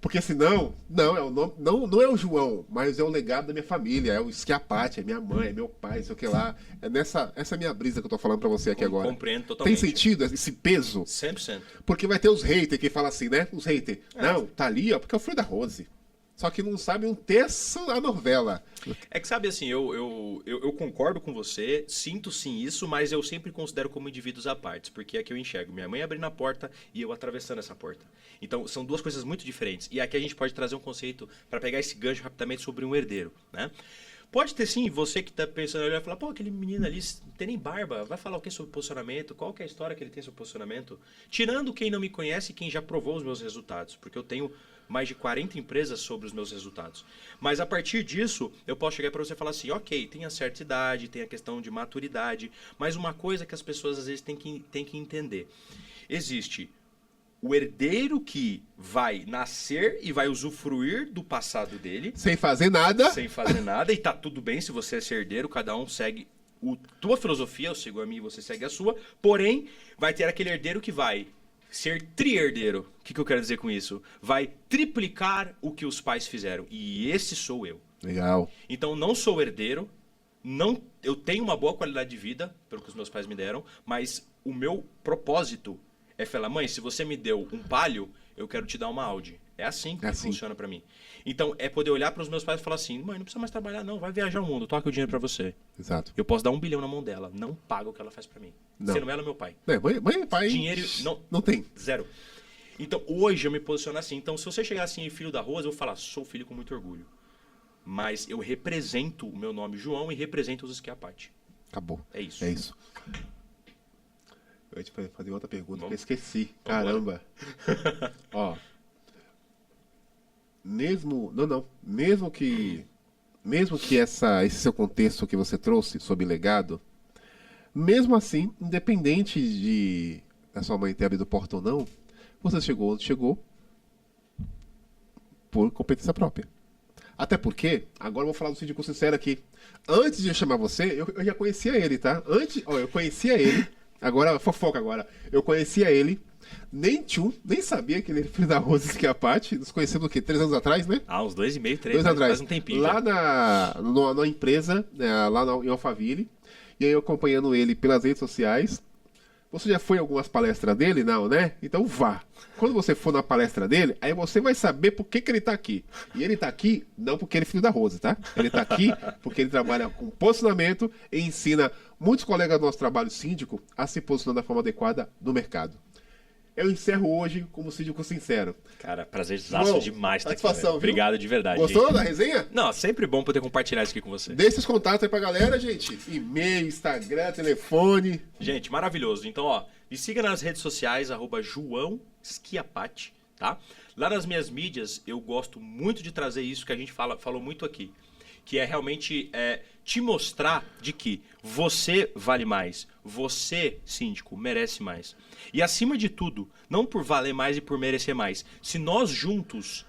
Porque senão, não, é o nome, não é o João, mas é o legado da minha família, é o Schiappati, é minha mãe, é meu pai, sei o que lá. Essa é a minha brisa que eu tô falando pra você aqui agora.
Compreendo totalmente.
Tem sentido esse peso?
100%.
Porque vai ter os haters que falam assim, né? Os haters. Não, tá ali, ó, porque é o filho da Rose. Só que não sabe um terço da novela.
É que sabe assim, eu concordo com você, sinto sim isso, mas eu sempre considero como indivíduos à parte, porque é que eu enxergo minha mãe abrindo a porta e eu atravessando essa porta. Então são duas coisas muito diferentes. E aqui a gente pode trazer um conceito para pegar esse gancho rapidamente sobre um herdeiro, né? Pode ter sim, você que tá pensando, ele vai falar, pô, aquele menino ali não tem nem barba, vai falar o que sobre posicionamento, qual que é a história que ele tem sobre posicionamento? Tirando quem não me conhece e quem já provou os meus resultados, porque eu tenho mais de 40 empresas sobre os meus resultados. Mas a partir disso, eu posso chegar para você e falar assim, ok, tem a certa idade, tem a questão de maturidade, mas uma coisa que as pessoas às vezes têm que entender. Existe o herdeiro que vai nascer e vai usufruir do passado dele.
Sem fazer nada.
Sem fazer nada, e tá tudo bem se você é ser herdeiro, cada um segue tua filosofia, eu sigo a minha e você segue a sua, porém, vai ter aquele herdeiro que vai ser tri-herdeiro. O que eu quero dizer com isso? Vai triplicar o que os pais fizeram. E esse sou eu.
Legal.
Então, não sou herdeiro, eu tenho uma boa qualidade de vida, pelo que os meus pais me deram, mas o meu propósito é falar, mãe, se você me deu um Palio, eu quero te dar uma Audi. É assim que funciona pra mim. Então, é poder olhar pros meus pais e falar assim, mãe, não precisa mais trabalhar não, vai viajar o mundo, toca o dinheiro pra você.
Exato.
Eu posso dar 1 bilhão na mão dela, não paga o que ela faz pra mim.
Não.
Sendo ela meu pai.
Mãe e pai.
Dinheiro
não tem.
Zero. Então, hoje eu me posiciono assim. Então, se você chegar assim, filho da Rosa, eu vou falar, sou filho com muito orgulho. Mas eu represento o meu nome João e represento os Schiappati.
Acabou.
É isso.
É isso. Eu ia te fazer outra pergunta,
Vamos.
que eu esqueci. Caramba. Ó. Mesmo que esse seu contexto que você trouxe sobre legado, mesmo assim, independente da sua mãe ter abrido porta ou não, você chegou onde chegou por competência própria. Até porque, agora eu vou falar do síndico sincero aqui. Antes de eu chamar você, eu já conhecia ele, tá? Eu conhecia ele. Agora, fofoca agora. Eu conhecia ele. Nem sabia que ele era filho da Rose Schiappati. Nos conhecemos o quê? 3 anos atrás, né?
Uns 2,5, 3
2 atrás.
Faz um tempinho.
Lá na empresa, em Alphaville. E aí eu acompanhando ele pelas redes sociais. Você já foi em algumas palestras dele? Não, né? Então vá. Quando você for na palestra dele, aí você vai saber por que ele tá aqui. E ele tá aqui não porque ele é filho da Rose, tá? Ele tá aqui porque ele trabalha com posicionamento e ensina muitos colegas do nosso trabalho síndico a se posicionar da forma adequada no mercado. Eu encerro hoje como síndico sincero.
Cara, prazerzaço demais estar aqui.
Satisfação, viu?
Obrigado de verdade.
Gostou
gente.
da resenha?
Não, sempre bom poder compartilhar isso aqui com você.
Deixe seus contatos aí pra galera, gente. E-mail, Instagram, telefone.
Gente, maravilhoso. Então, ó, me siga nas redes sociais, @João Schiappati, tá? Lá nas minhas mídias, eu gosto muito de trazer isso que a gente falou muito aqui. Que é realmente te mostrar de que você vale mais. Você, síndico, merece mais. E acima de tudo, não por valer mais e por merecer mais. Se nós juntos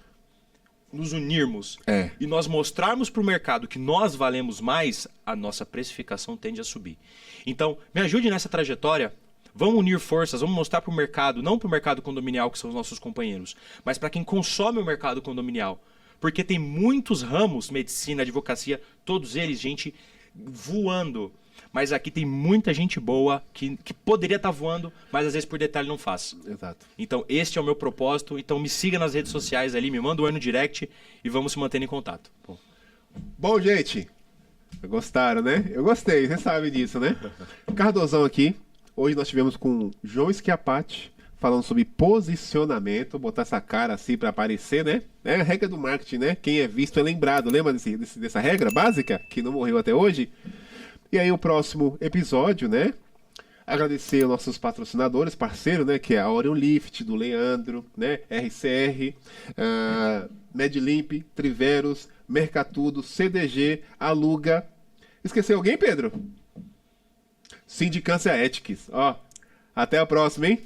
nos unirmos e nós mostrarmos para o mercado que nós valemos mais, a nossa precificação tende a subir. Então, me ajude nessa trajetória. Vamos unir forças, vamos mostrar para o mercado, não para o mercado condominial, que são os nossos companheiros, mas para quem consome o mercado condominial. Porque tem muitos ramos, medicina, advocacia, todos eles, gente voando. Mas aqui tem muita gente boa que poderia estar voando, mas às vezes por detalhe não faz.
Exato.
Então este é o meu propósito. Então me siga nas redes sociais ali, me manda um oi no direct e vamos se mantendo em contato.
Bom, gente, gostaram, né? Eu gostei, você sabe disso, né? Cardozão aqui. Hoje nós tivemos com João Schiappati falando sobre posicionamento, botar essa cara assim para aparecer, né? É a regra do marketing, né? Quem é visto é lembrado. Lembra dessa regra básica que não morreu até hoje? E aí o próximo episódio, né? Agradecer aos nossos patrocinadores, parceiros, né? Que é a Orion Lift, do Leandro, né? RCR, Medlimp, Triveros, Mercatudo, CDG, Aluga. Esqueceu alguém, Pedro? Sindicância Ethics. Ó, até a próxima, hein?